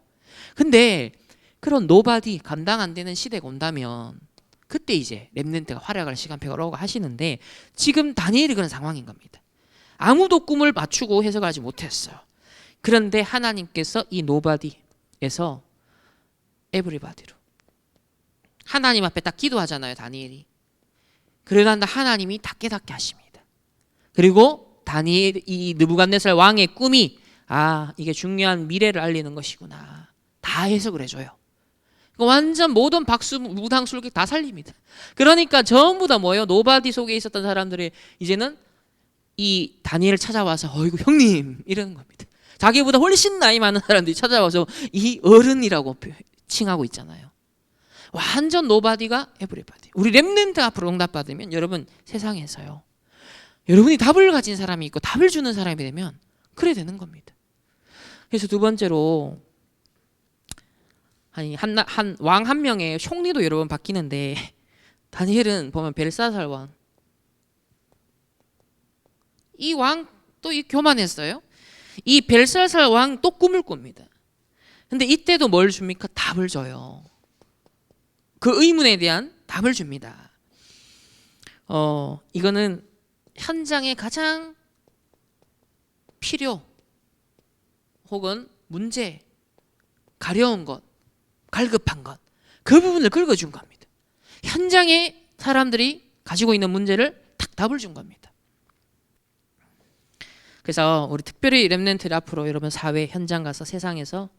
근데 그런 노바디 감당 안 되는 시대가 온다면 그때 이제 렘넌트가 활약할 시간표가 오고 하시는데 지금 다니엘이 그런 상황인 겁니다. 아무도 꿈을 맞추고 해석하지 못했어요. 그런데 하나님께서 이 노바디에서 에브리바디로 하나님 앞에 딱 기도하잖아요 다니엘이. 그러다 하나님이 다 깨닫게 하십니다. 그리고 다니엘 이 느부갓네살 왕의 꿈이 이게 중요한 미래를 알리는 것이구나 다 해석을 해줘요. 완전 모든 박수 무당 술객 다 살립니다. 그러니까 전부 다 뭐예요? 노바디 속에 있었던 사람들이 이제는 이 다니엘을 찾아와서 어이구 형님 이러는 겁니다. 자기보다 훨씬 나이 많은 사람들이 찾아와서 이 어른이라고 칭하고 있잖아요. 완전 노바디가 에브리바디. 우리 렘넌트 앞으로 응답받으면 여러분 세상에서요 여러분이 답을 가진 사람이 있고 답을 주는 사람이 되면 그래 되는 겁니다. 그래서 두 번째로 한 왕 한 명의 총리도 여러 번 바뀌는데 다니엘은 보면 벨사살 왕. 이 왕 또 이 교만했어요. 이 벨사살 왕 또 꿈을 꿉니다. 근데 이때도 뭘 줍니까? 답을 줘요. 그 의문에 대한 답을 줍니다. 이거는 현장에 가장 필요 혹은 문제, 가려운 것, 갈급한 것, 그 부분을 긁어준 겁니다. 현장에 사람들이 가지고 있는 문제를 딱 답을 준 겁니다. 그래서 우리 특별히 렘넌트들 앞으로 여러분 사회 현장 가서 세상에서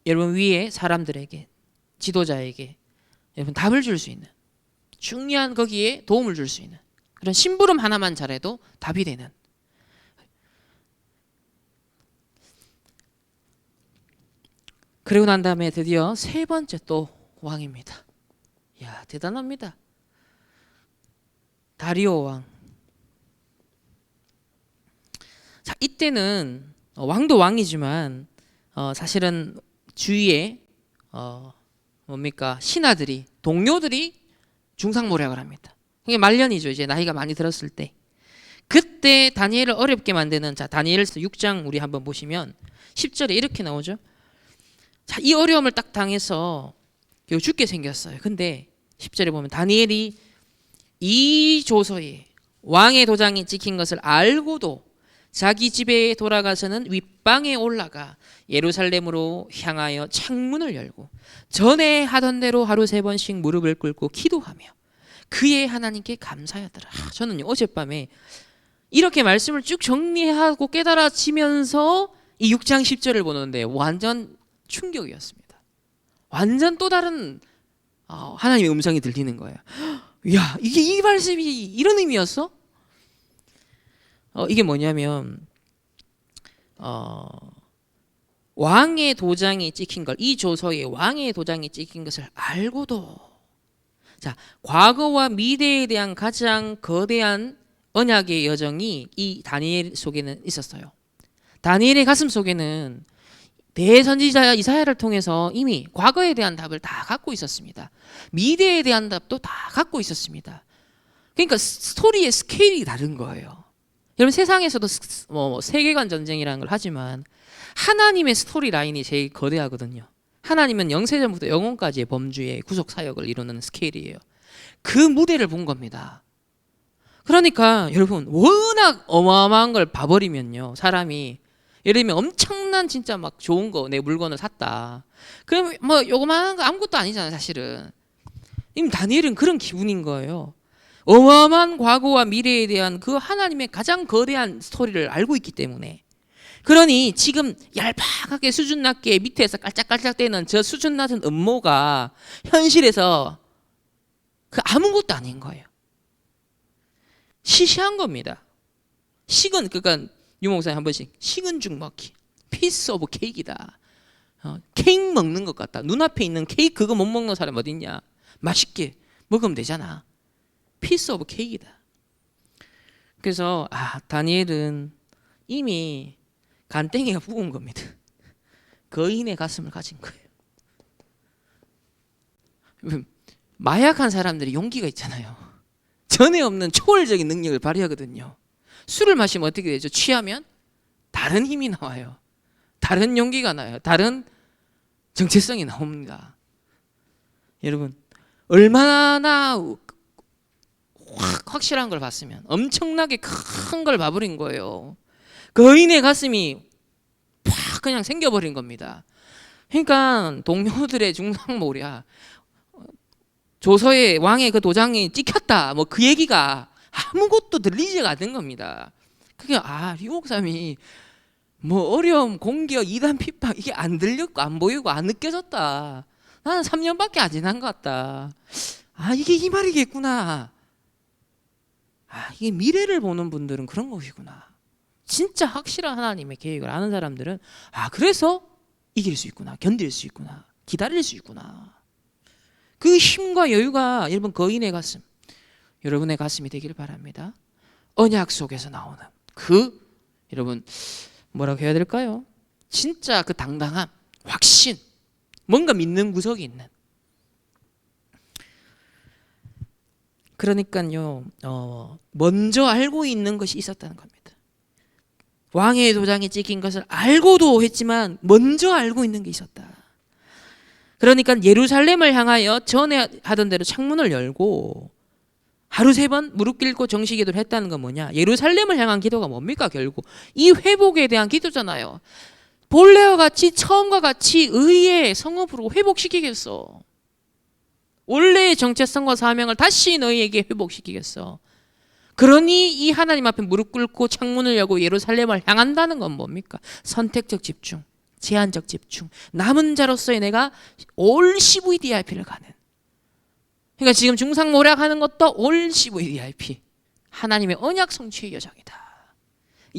여러분 위에 사람들에게 지도자에게 여러분 답을 줄 수 있는 중요한 거기에 도움을 줄 수 있는 그런 심부름 하나만 잘해도 답이 되는 그리고 난 다음에 드디어 세 번째 또 왕입니다. 이야 대단합니다. 다리오 왕. 자 이때는 왕도 왕이지만 사실은 주위에 뭡니까 신하들이 동료들이 중상모략을 합니다. 이게 말년이죠. 이제 나이가 많이 들었을 때 그때 다니엘을 어렵게 만드는 자 다니엘서 6장 우리 한번 보시면 10절에 이렇게 나오죠. 자, 이 어려움을 딱 당해서 죽게 생겼어요. 근데 10절에 보면 다니엘이 이 조서에 왕의 도장이 찍힌 것을 알고도 자기 집에 돌아가서는 윗방에 올라가 예루살렘으로 향하여 창문을 열고 전에 하던 대로 하루 3번씩 무릎을 꿇고 기도하며 그의 하나님께 감사하더라. 저는 어젯밤에 이렇게 말씀을 쭉 정리하고 깨달아지면서 이 6장 10절을 보는데 완전 충격이었습니다. 완전 또 다른 하나님의 음성이 들리는 거예요. 야, 이게 이 말씀이 이런 의미였어? 이게 뭐냐면 왕의 도장이 찍힌 걸 이 조서에 왕의 도장이 찍힌 것을 알고도 자 과거와 미래에 대한 가장 거대한 언약의 여정이 이 다니엘 속에는 있었어요. 다니엘의 가슴 속에는 대선지자 이사야를 통해서 이미 과거에 대한 답을 다 갖고 있었습니다. 미래에 대한 답도 다 갖고 있었습니다. 그러니까 스토리의 스케일이 다른 거예요. 여러분 세상에서도 뭐 세계관 전쟁이라는 걸 하지만 하나님의 스토리 라인이 제일 거대하거든요. 하나님은 영세전부터 영원까지의 범주의 구속 사역을 이루는 스케일이에요. 그 무대를 본 겁니다. 그러니까 여러분 워낙 어마어마한 걸 봐버리면요, 사람이 예를 들면 엄청난 진짜 막 좋은 거 내 물건을 샀다. 그럼 뭐 요거만한 거 아무것도 아니잖아요, 사실은. 이미 다니엘은 그런 기분인 거예요. 어마어마한 과거와 미래에 대한 그 하나님의 가장 거대한 스토리를 알고 있기 때문에. 그러니 지금 얄팍하게 수준 낮게 밑에서 깔짝깔짝대는 저 수준 낮은 음모가 현실에서 그 아무것도 아닌 거예요. 시시한 겁니다. 식은, 그러니까 유목사님 한 번씩 식은 죽 먹기, 피스 오브 케이크이다. 케이크 먹는 것 같다. 눈앞에 있는 케이크 그거 못 먹는 사람 어디 있냐? 맛있게 먹으면 되잖아. 피스 오브 케이크이다. 그래서 다니엘은 이미 간땡이가 부은 겁니다. 거인의 가슴을 가진 거예요. 마약한 사람들이 용기가 있잖아요. 전에 없는 초월적인 능력을 발휘하거든요. 술을 마시면 어떻게 되죠? 취하면 다른 힘이 나와요. 다른 용기가 나요. 다른 정체성이 나옵니다. 여러분 얼마나 확실한 걸 봤으면 엄청나게 큰 걸 봐버린 거예요. 거인의 가슴이 팍 그냥 생겨버린 겁니다. 그러니까 동료들의 중상모략, 조서의 왕의 그 도장이 찍혔다, 뭐 그 얘기가 아무것도 들리지가 않는 겁니다. 그게 류옥삼이 뭐 어려움, 공격, 이단, 핍박 이게 안 들렸고 안 보이고 안 느껴졌다. 나는 3년밖에 안 지난 것 같다. 이게 이 말이겠구나. 이게 미래를 보는 분들은 그런 것이구나. 진짜 확실한 하나님의 계획을 아는 사람들은 그래서 이길 수 있구나, 견딜 수 있구나, 기다릴 수 있구나. 그 힘과 여유가 여러분 거인의 가슴, 여러분의 가슴이 되기를 바랍니다. 언약 속에서 나오는 그 여러분 뭐라고 해야 될까요? 진짜 그 당당함, 확신, 뭔가 믿는 구석이 있는. 그러니까요, 먼저 알고 있는 것이 있었다는 겁니다. 왕의 도장이 찍힌 것을 알고도 했지만 먼저 알고 있는 게 있었다. 그러니까 예루살렘을 향하여 전에 하던 대로 창문을 열고 하루 3번 무릎 꿇고 정시 기도를 했다는 건 뭐냐? 예루살렘을 향한 기도가 뭡니까? 결국 이 회복에 대한 기도잖아요. 본래와 같이 처음과 같이 의의 성읍으로 회복시키겠어. 원래의 정체성과 사명을 다시 너희에게 회복시키겠어. 그러니 이 하나님 앞에 무릎 꿇고 창문을 열고 예루살렘을 향한다는 건 뭡니까? 선택적 집중, 제한적 집중. 남은 자로서의 내가 올 CVDIP를 가는. 그러니까 지금 중상모략하는 것도 올 CVDIP. 하나님의 언약 성취의 여정이다.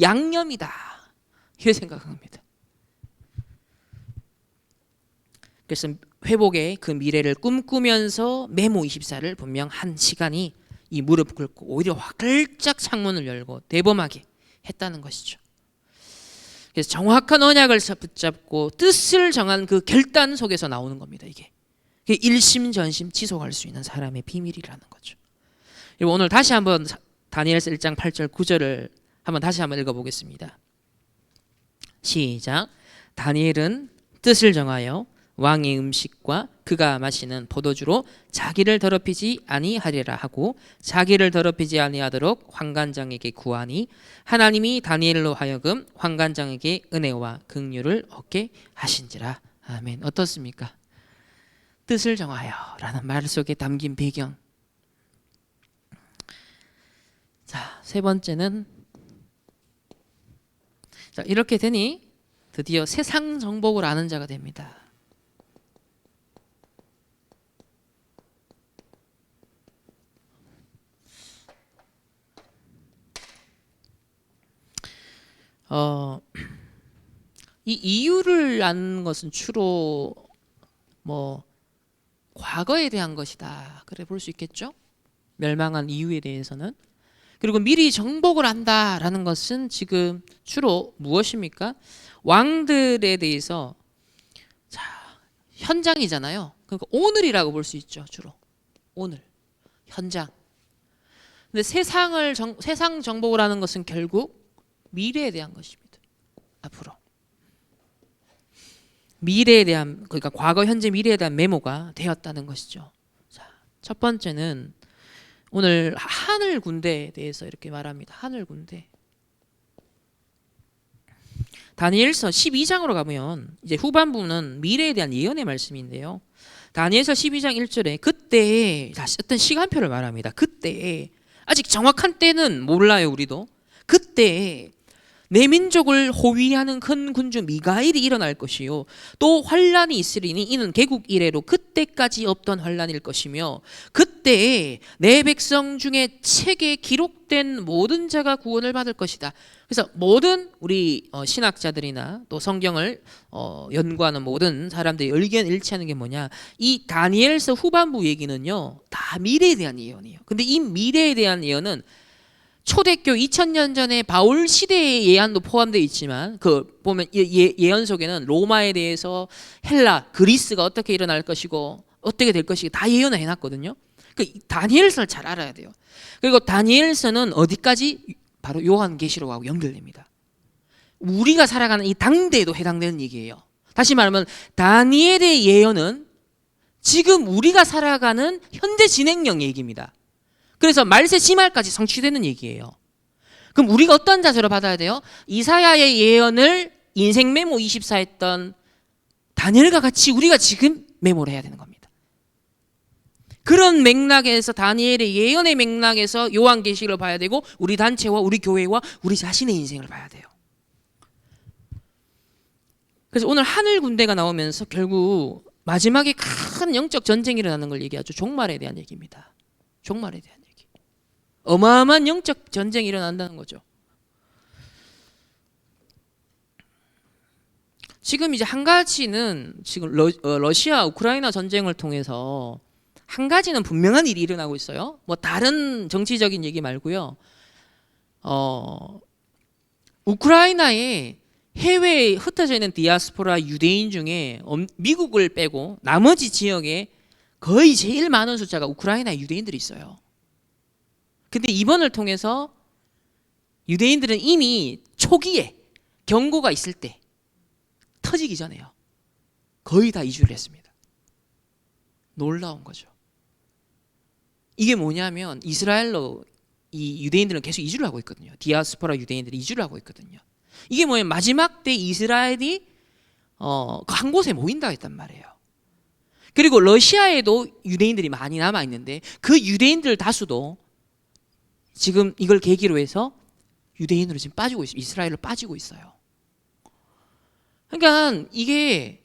양념이다. 이렇게 생각합니다. 그래서 회복의 그 미래를 꿈꾸면서 메모 24를 분명 한 시간이 이 무릎 꿇고 오히려 활짝 창문을 열고 대범하게 했다는 것이죠. 그래서 정확한 언약을 붙잡고 뜻을 정한 그 결단 속에서 나오는 겁니다. 이게 일심전심 지속할 수 있는 사람의 비밀이라는 거죠. 오늘 다시 한번 다니엘서 1장 8절 9절을 한번 다시 한번 읽어보겠습니다. 시작. 다니엘은 뜻을 정하여 왕의 음식과 그가 마시는 포도주로 자기를 더럽히지 아니하리라 하고 자기를 더럽히지 아니하도록 환관장에게 구하니 하나님이 다니엘로 하여금 환관장에게 은혜와 긍휼을 얻게 하신지라. 아멘. 어떻습니까? 뜻을 정하여 라는 말 속에 담긴 배경. 자, 3번째는 이렇게 되니 드디어 세상 정복을 아는 자가 됩니다. 이 이유를 아는 것은 주로 뭐 과거에 대한 것이다. 그래 볼 수 있겠죠? 멸망한 이유에 대해서는. 그리고 미리 정복을 한다라는 것은 지금 주로 무엇입니까? 왕들에 대해서 자, 현장이잖아요. 그러니까 오늘이라고 볼 수 있죠. 주로 오늘 현장. 근데 세상 정복을 하는 것은 결국 미래에 대한 것입니다. 앞으로 미래에 대한, 그러니까 과거, 현재, 미래에 대한 메모가 되었다는 것이죠. 자, 첫 번째는 오늘 하늘 군대에 대해서 이렇게 말합니다. 하늘 군대. 다니엘서 12장으로 가면 이제 후반부는 미래에 대한 예언의 말씀인데요. 다니엘서 12장 1절에 그때 어떤 시간표를 말합니다. 그때 아직 정확한 때는 몰라요. 우리도 그때 내 민족을 호위하는 큰 군주 미가엘이 일어날 것이요 또 환란이 있으리니 이는 개국 이래로 그때까지 없던 환란일 것이며 그때 내 백성 중에 책에 기록된 모든 자가 구원을 받을 것이다. 그래서 모든 우리 신학자들이나 또 성경을 연구하는 모든 사람들이 의견 일치하는 게 뭐냐, 이 다니엘서 후반부 얘기는요 다 미래에 대한 예언이에요. 근데 이 미래에 대한 예언은 초대교 2000년 전에 바울 시대의 예언도 포함되어 있지만 그 보면 예언 속에는 로마에 대해서 헬라, 그리스가 어떻게 일어날 것이고 어떻게 될 것이고 다 예언을 해놨거든요. 그 다니엘서를 잘 알아야 돼요. 그리고 다니엘서는 어디까지? 바로 요한계시록하고 연결됩니다. 우리가 살아가는 이 당대에도 해당되는 얘기예요. 다시 말하면 다니엘의 예언은 지금 우리가 살아가는 현재 진행형 얘기입니다. 그래서 말세 지말까지 성취되는 얘기예요. 그럼 우리가 어떤 자세로 받아야 돼요? 이사야의 예언을 인생 메모 24 했던 다니엘과 같이 우리가 지금 메모를 해야 되는 겁니다. 그런 맥락에서 다니엘의 예언의 맥락에서 요한계시록을 봐야 되고 우리 단체와 우리 교회와 우리 자신의 인생을 봐야 돼요. 그래서 오늘 하늘 군대가 나오면서 결국 마지막에 큰 영적 전쟁이 일어나는 걸 얘기하죠. 종말에 대한 얘기입니다. 종말에 대한 얘기. 어마어마한 영적 전쟁이 일어난다는 거죠. 지금 이제 한 가지는 지금 러시아 우크라이나 전쟁을 통해서 한 가지는 분명한 일이 일어나고 있어요. 뭐 다른 정치적인 얘기 말고요. 우크라이나에 해외에 흩어져 있는 디아스포라 유대인 중에 미국을 빼고 나머지 지역에 거의 제일 많은 숫자가 우크라이나 유대인들이 있어요. 근데 이번을 통해서 유대인들은 이미 초기에 경고가 있을 때 터지기 전에요. 거의 다 이주를 했습니다. 놀라운 거죠. 이게 뭐냐면 이스라엘로 이 유대인들은 계속 이주를 하고 있거든요. 디아스포라 유대인들이 이주를 하고 있거든요. 이게 뭐냐면 마지막 때 이스라엘이 한 곳에 모인다 했단 말이에요. 그리고 러시아에도 유대인들이 많이 남아 있는데 그 유대인들 다수도 지금 이걸 계기로 해서 유대인으로 지금 빠지고 있어요. 이스라엘로 빠지고 있어요. 그러니까 이게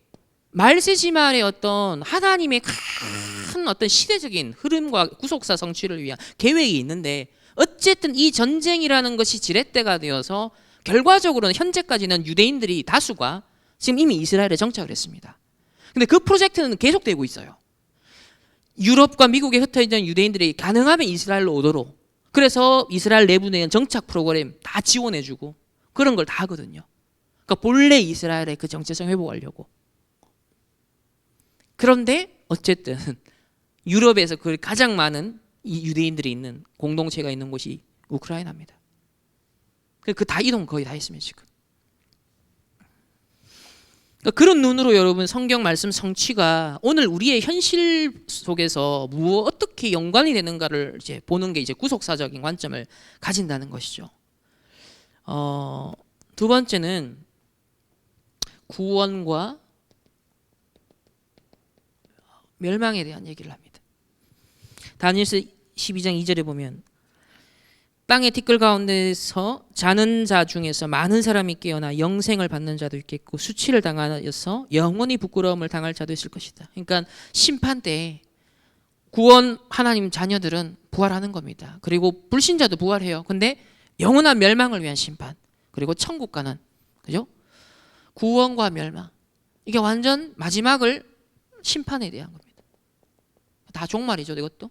말세지말의 어떤 하나님의 큰 어떤 시대적인 흐름과 구속사 성취를 위한 계획이 있는데 어쨌든 이 전쟁이라는 것이 지렛대가 되어서 결과적으로는 현재까지는 유대인들이 다수가 지금 이미 이스라엘에 정착을 했습니다. 근데 그 프로젝트는 계속되고 있어요. 유럽과 미국에 흩어있는 유대인들이 가능하면 이스라엘로 오도록, 그래서 이스라엘 내부 내 정착 프로그램 다 지원해주고 그런 걸 다 하거든요. 그러니까 본래 이스라엘의 그 정체성 회복하려고. 그런데 어쨌든 유럽에서 그 가장 많은 이 유대인들이 있는 공동체가 있는 곳이 우크라이나입니다. 그 다 이동 거의 다 했으면 지금. 그러니까 그런 눈으로 여러분 성경 말씀 성취가 오늘 우리의 현실 속에서 어떻게 연관이 되는가를 이제 보는 게 이제 구속사적인 관점을 가진다는 것이죠. 두 번째는 구원과 멸망에 대한 얘기를 합니다. 다니엘서 12장 2절에 보면 땅의 티끌 가운데서 자는 자 중에서 많은 사람이 깨어나 영생을 받는 자도 있겠고 수치를 당하여서 영원히 부끄러움을 당할 자도 있을 것이다. 그러니까 심판 때 구원 하나님 자녀들은 부활하는 겁니다. 그리고 불신자도 부활해요. 근데 영원한 멸망을 위한 심판, 그리고 천국 가는, 그죠? 구원과 멸망, 이게 완전 마지막을 심판에 대한 겁니다. 다 종말이죠, 이것도.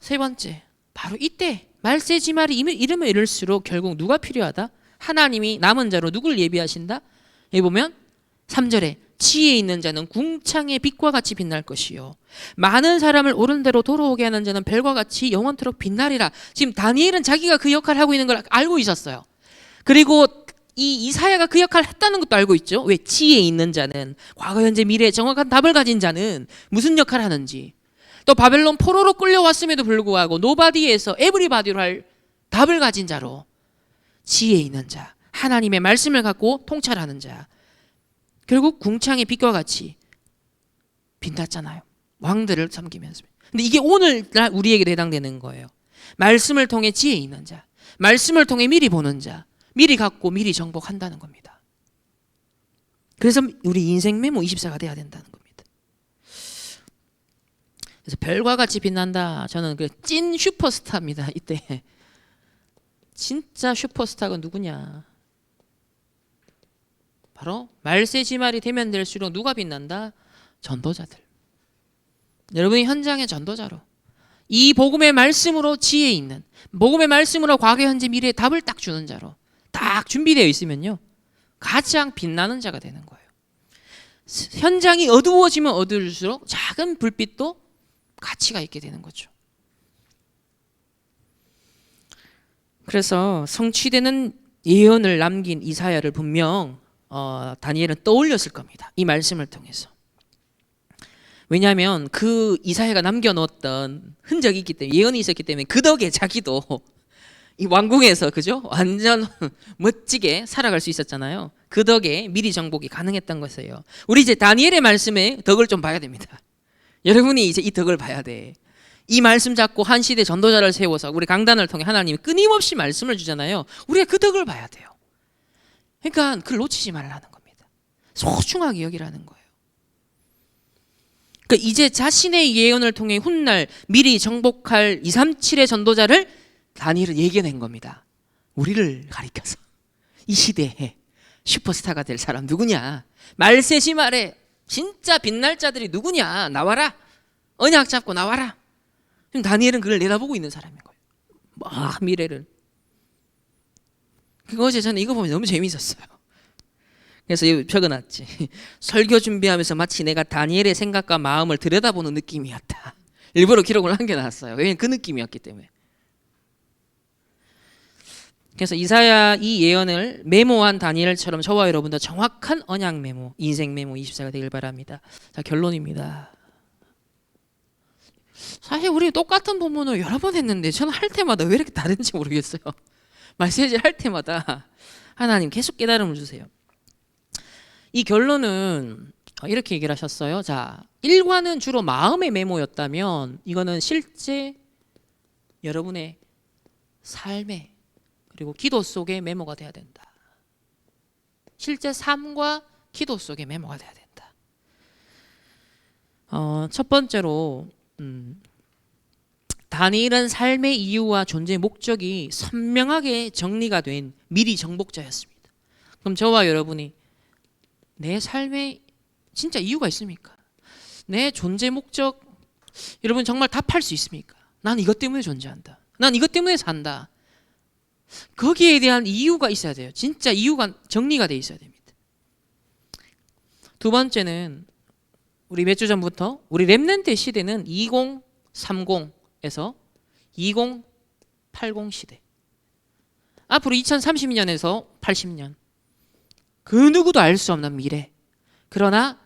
세 번째, 바로 이때 말세지말이 이르면 이를수록 결국 누가 필요하다? 하나님이 남은 자로 누굴 예비하신다? 여기 보면 3절에 지혜 있는 자는 궁창의 빛과 같이 빛날 것이요 많은 사람을 옳은 대로 돌아오게 하는 자는 별과 같이 영원토록 빛나리라. 지금 다니엘은 자기가 그 역할을 하고 있는 걸 알고 있었어요. 그리고 이 이사야가 그 역할을 했다는 것도 알고 있죠. 왜? 지혜 있는 자는, 과거 현재 미래에 정확한 답을 가진 자는 무슨 역할을 하는지, 또 바벨론 포로로 끌려왔음에도 불구하고 노바디에서 에브리바디로 할 답을 가진 자로, 지혜 있는 자, 하나님의 말씀을 갖고 통찰하는 자, 결국 궁창의 빛과 같이 빛났잖아요. 왕들을 섬기면서. 근데 이게 오늘날 우리에게도 해당되는 거예요. 말씀을 통해 지혜 있는 자, 말씀을 통해 미리 보는 자, 미리 갖고 미리 정복한다는 겁니다. 그래서 우리 인생 메모 24가 돼야 된다는 겁니다. 그래서 별과 같이 빛난다. 저는 그 찐 슈퍼스타입니다. 이때 진짜 슈퍼스타가 누구냐? 바로 말세지말이 되면 될수록 누가 빛난다? 전도자들. 여러분이 현장의 전도자로, 이 복음의 말씀으로 지혜 있는, 복음의 말씀으로 과거 현재 미래의 답을 딱 주는 자로 딱 준비되어 있으면요 가장 빛나는 자가 되는 거예요. 현장이 어두워지면 어두울수록 작은 불빛도 가치가 있게 되는 거죠. 그래서 성취되는 예언을 남긴 이사야를 분명 다니엘은 떠올렸을 겁니다. 이 말씀을 통해서. 왜냐하면 그 이사야가 남겨놓았던 흔적이 있기 때문에, 예언이 있었기 때문에 그 덕에 자기도 이 왕궁에서 그죠? 완전 멋지게 살아갈 수 있었잖아요. 그 덕에 미리 정복이 가능했던 것이에요. 우리 이제 다니엘의 말씀에 덕을 좀 봐야 됩니다. 여러분이 이제 이 덕을 봐야 돼. 이 말씀 잡고 한 시대 전도자를 세워서 우리 강단을 통해 하나님이 끊임없이 말씀을 주잖아요. 우리가 그 덕을 봐야 돼요. 그러니까 그걸 놓치지 말라는 겁니다. 소중하게 여기라는 거예요. 그러니까 이제 자신의 예언을 통해 훗날 미리 정복할 237의 전도자를 다니엘은 예견한 겁니다. 우리를 가리켜서 이 시대에 슈퍼스타가 될 사람 누구냐? 말세지말에 진짜 빛날 자들이 누구냐? 나와라. 언약 잡고 나와라. 지금 다니엘은 그걸 내다보고 있는 사람인 거예요. 막 미래를. 그거 어제 저는 이거 보면 너무 재미있었어요. 그래서 적어놨지. 설교 준비하면서 마치 내가 다니엘의 생각과 마음을 들여다보는 느낌이었다. 일부러 기록을 남겨놨어요. 왜냐하면 그 느낌이었기 때문에. 그래서 이사야 이 예언을 메모한 다니엘처럼 저와 여러분도 정확한 언약 메모, 인생 메모 24가 되길 바랍니다. 자, 결론입니다. 사실 우리 똑같은 본문을 여러 번 했는데 저는 할 때마다 왜 이렇게 다른지 모르겠어요. 말세지 할 때마다 하나님 계속 깨달음을 주세요. 이 결론은 이렇게 얘기를 하셨어요. 자, 1과는 주로 마음의 메모였다면 이거는 실제 여러분의 삶의 그리고 기도 속의 메모가 돼야 된다. 실제 삶과 기도 속의 메모가 돼야 된다. 첫 번째로 다니엘은 삶의 이유와 존재의 목적이 선명하게 정리가 된 미리 정복자였습니다. 그럼 저와 여러분이 내 삶에 진짜 이유가 있습니까? 내 존재 목적, 여러분 정말 답할 수 있습니까? 난 이것 때문에 존재한다. 난 이것 때문에 산다. 거기에 대한 이유가 있어야 돼요. 진짜 이유가 정리가 돼 있어야 됩니다. 두 번째는 우리 몇 주 전부터 우리 렘넌트 시대는 2030에서 2080 시대. 앞으로 2030년에서 80년. 그 누구도 알 수 없는 미래. 그러나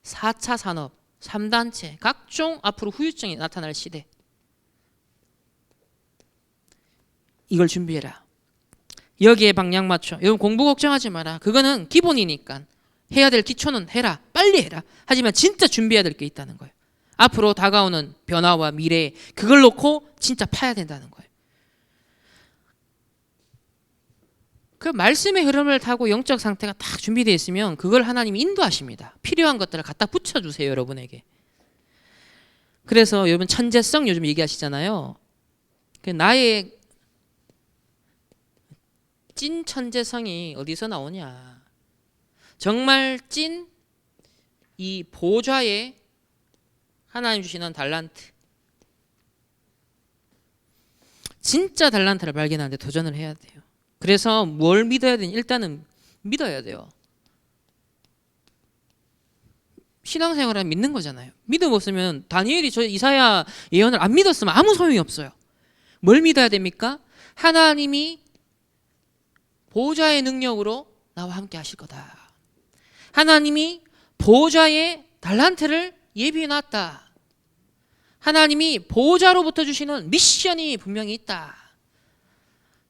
4차 산업, 3단체, 각종 앞으로 후유증이 나타날 시대. 이걸 준비해라. 여기에 방향 맞춰. 여러분 공부 걱정하지 마라. 그거는 기본이니까. 해야 될 기초는 해라. 빨리 해라. 하지만 진짜 준비해야 될 게 있다는 거예요. 앞으로 다가오는 변화와 미래, 그걸 놓고 진짜 파야 된다는 거예요. 그 말씀의 흐름을 타고 영적 상태가 딱 준비되어 있으면 그걸 하나님이 인도하십니다. 필요한 것들을 갖다 붙여주세요, 여러분에게. 그래서 여러분 천재성 요즘 얘기하시잖아요. 나의 찐 천재성이 어디서 나오냐? 정말 찐 이 보좌에 하나님 주시는 달란트. 진짜 달란트를 발견하는데 도전을 해야 돼요. 그래서 뭘 믿어야 되냐? 일단은 믿어야 돼요. 신앙생활은 믿는 거잖아요. 믿음 없으면 다니엘이 저 이사야 예언을 안 믿었으면 아무 소용이 없어요. 뭘 믿어야 됩니까? 하나님이 보좌의 능력으로 나와 함께 하실 거다. 하나님이 보좌의 달란트를 예비해 놨다. 하나님이 보좌로부터 주시는 미션이 분명히 있다.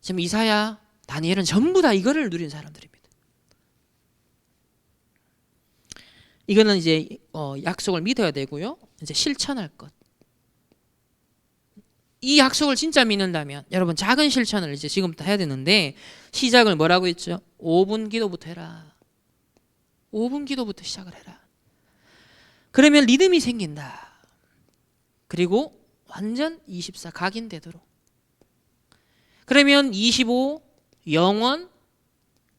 지금 이사야, 다니엘은 전부 다 이거를 누린 사람들입니다. 이거는 이제 약속을 믿어야 되고요. 이제 실천할 것. 이 약속을 진짜 믿는다면 여러분 작은 실천을 이제 지금부터 해야 되는데 시작을 뭐라고 했죠? 5분 기도부터 해라. 5분 기도부터 시작을 해라. 그러면 리듬이 생긴다. 그리고 완전 24 각인되도록. 그러면 25 영원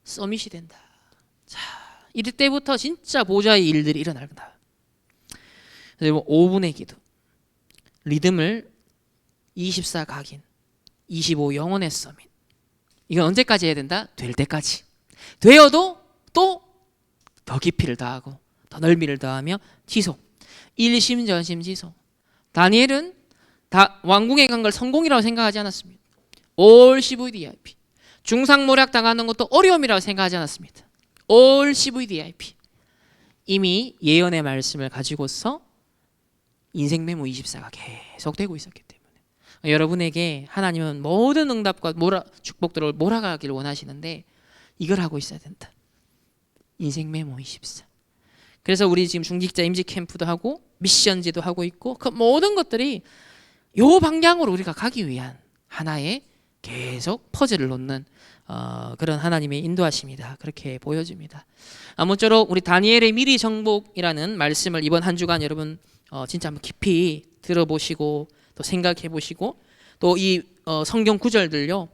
서밋이 된다. 자, 이럴 때부터 진짜 보좌의 일들이 일어난다. 5분의 기도. 리듬을 24 각인, 25 영원의 서밋. 이건 언제까지 해야 된다? 될 때까지. 되어도 또 더 깊이를 더하고 더 넓이를 더하며 지속. 일심전심지속. 다니엘은 다 왕궁에 간 걸 성공이라고 생각하지 않았습니다. All CVDIP. 중상모략 당하는 것도 어려움이라고 생각하지 않았습니다. All CVDIP. 이미 예언의 말씀을 가지고서 인생 메모 24가 계속되고 있었기 때문에 여러분에게 하나님은 모든 응답과 축복들을 몰아가길 원하시는데 이걸 하고 있어야 된다. 인생 메모 24. 그래서 우리 지금 중직자 임직 캠프도 하고 미션지도 하고 있고 그 모든 것들이 요 방향으로 우리가 가기 위한 하나의 계속 퍼즐을 놓는 그런 하나님의 인도하심이다. 그렇게 보여집니다. 아무쪼록 우리 다니엘의 미리 정복이라는 말씀을 이번 한 주간 여러분 진짜 한번 깊이 들어보시고 또 생각해 보시고 또 이 성경 구절들요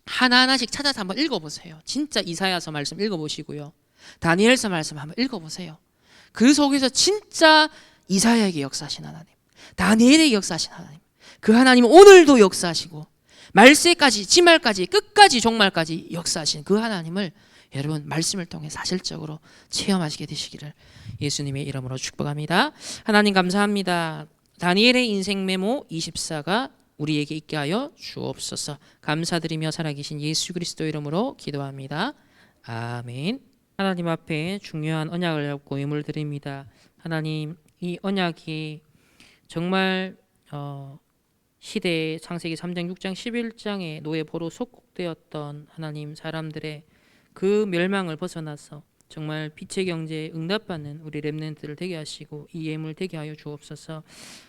하나하나씩 찾아서 한번 읽어보세요. 진짜 이사야서 말씀 읽어보시고요. 다니엘서 말씀 한번 읽어보세요. 그 속에서 진짜 이사야에게 역사하신 하나님, 다니엘에게 역사하신 하나님, 그 하나님은 오늘도 역사하시고 말세까지, 지말까지, 끝까지, 종말까지 역사하신 그 하나님을 여러분 말씀을 통해 사실적으로 체험하시게 되시기를 예수님의 이름으로 축복합니다. 하나님 감사합니다. 다니엘의 인생 메모 24가 우리에게 있게 하여 주옵소서. 감사드리며 살아계신 예수 그리스도 이름으로 기도합니다. 아멘. 하나님 앞에 중요한 언약을 잡고 예물 드립니다. 하나님, 이 언약이 정말 시대의 창세기 3장, 6장, 11장의 노예 보로 속국되었던 하나님 사람들의 그 멸망을 벗어나서 정말 빛의 경제에 응답받는 우리 렘넌트를 되게 하시고 이 예물 되게 하여 주옵소서.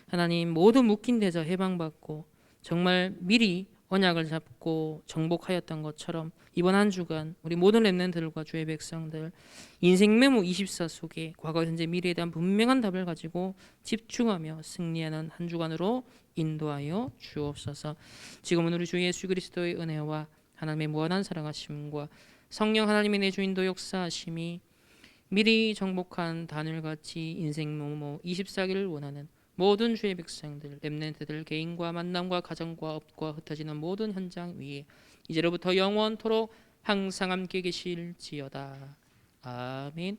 하나님 모든 묶인 데서 해방받고 정말 미리 언약을 잡고 정복하였던 것처럼 이번 한 주간 우리 모든 렘넌트들과 주의 백성들 인생 메모 24 속에 과거 현재 미래에 대한 분명한 답을 가지고 집중하며 승리하는 한 주간으로 인도하여 주옵소서. 지금은 우리 주 예수 그리스도의 은혜와 하나님의 무한한 사랑하심과 성령 하나님의 내 주인도 역사하심이 미리 정복한 다늘같이 인생 메모 24기를 원하는 모든 주의 백성들, 렘넌트들 개인과 만남과 가정과 업과 흩어지는 모든 현장 위에 이제로부터 영원토록 항상 함께 계실지어다. 아멘.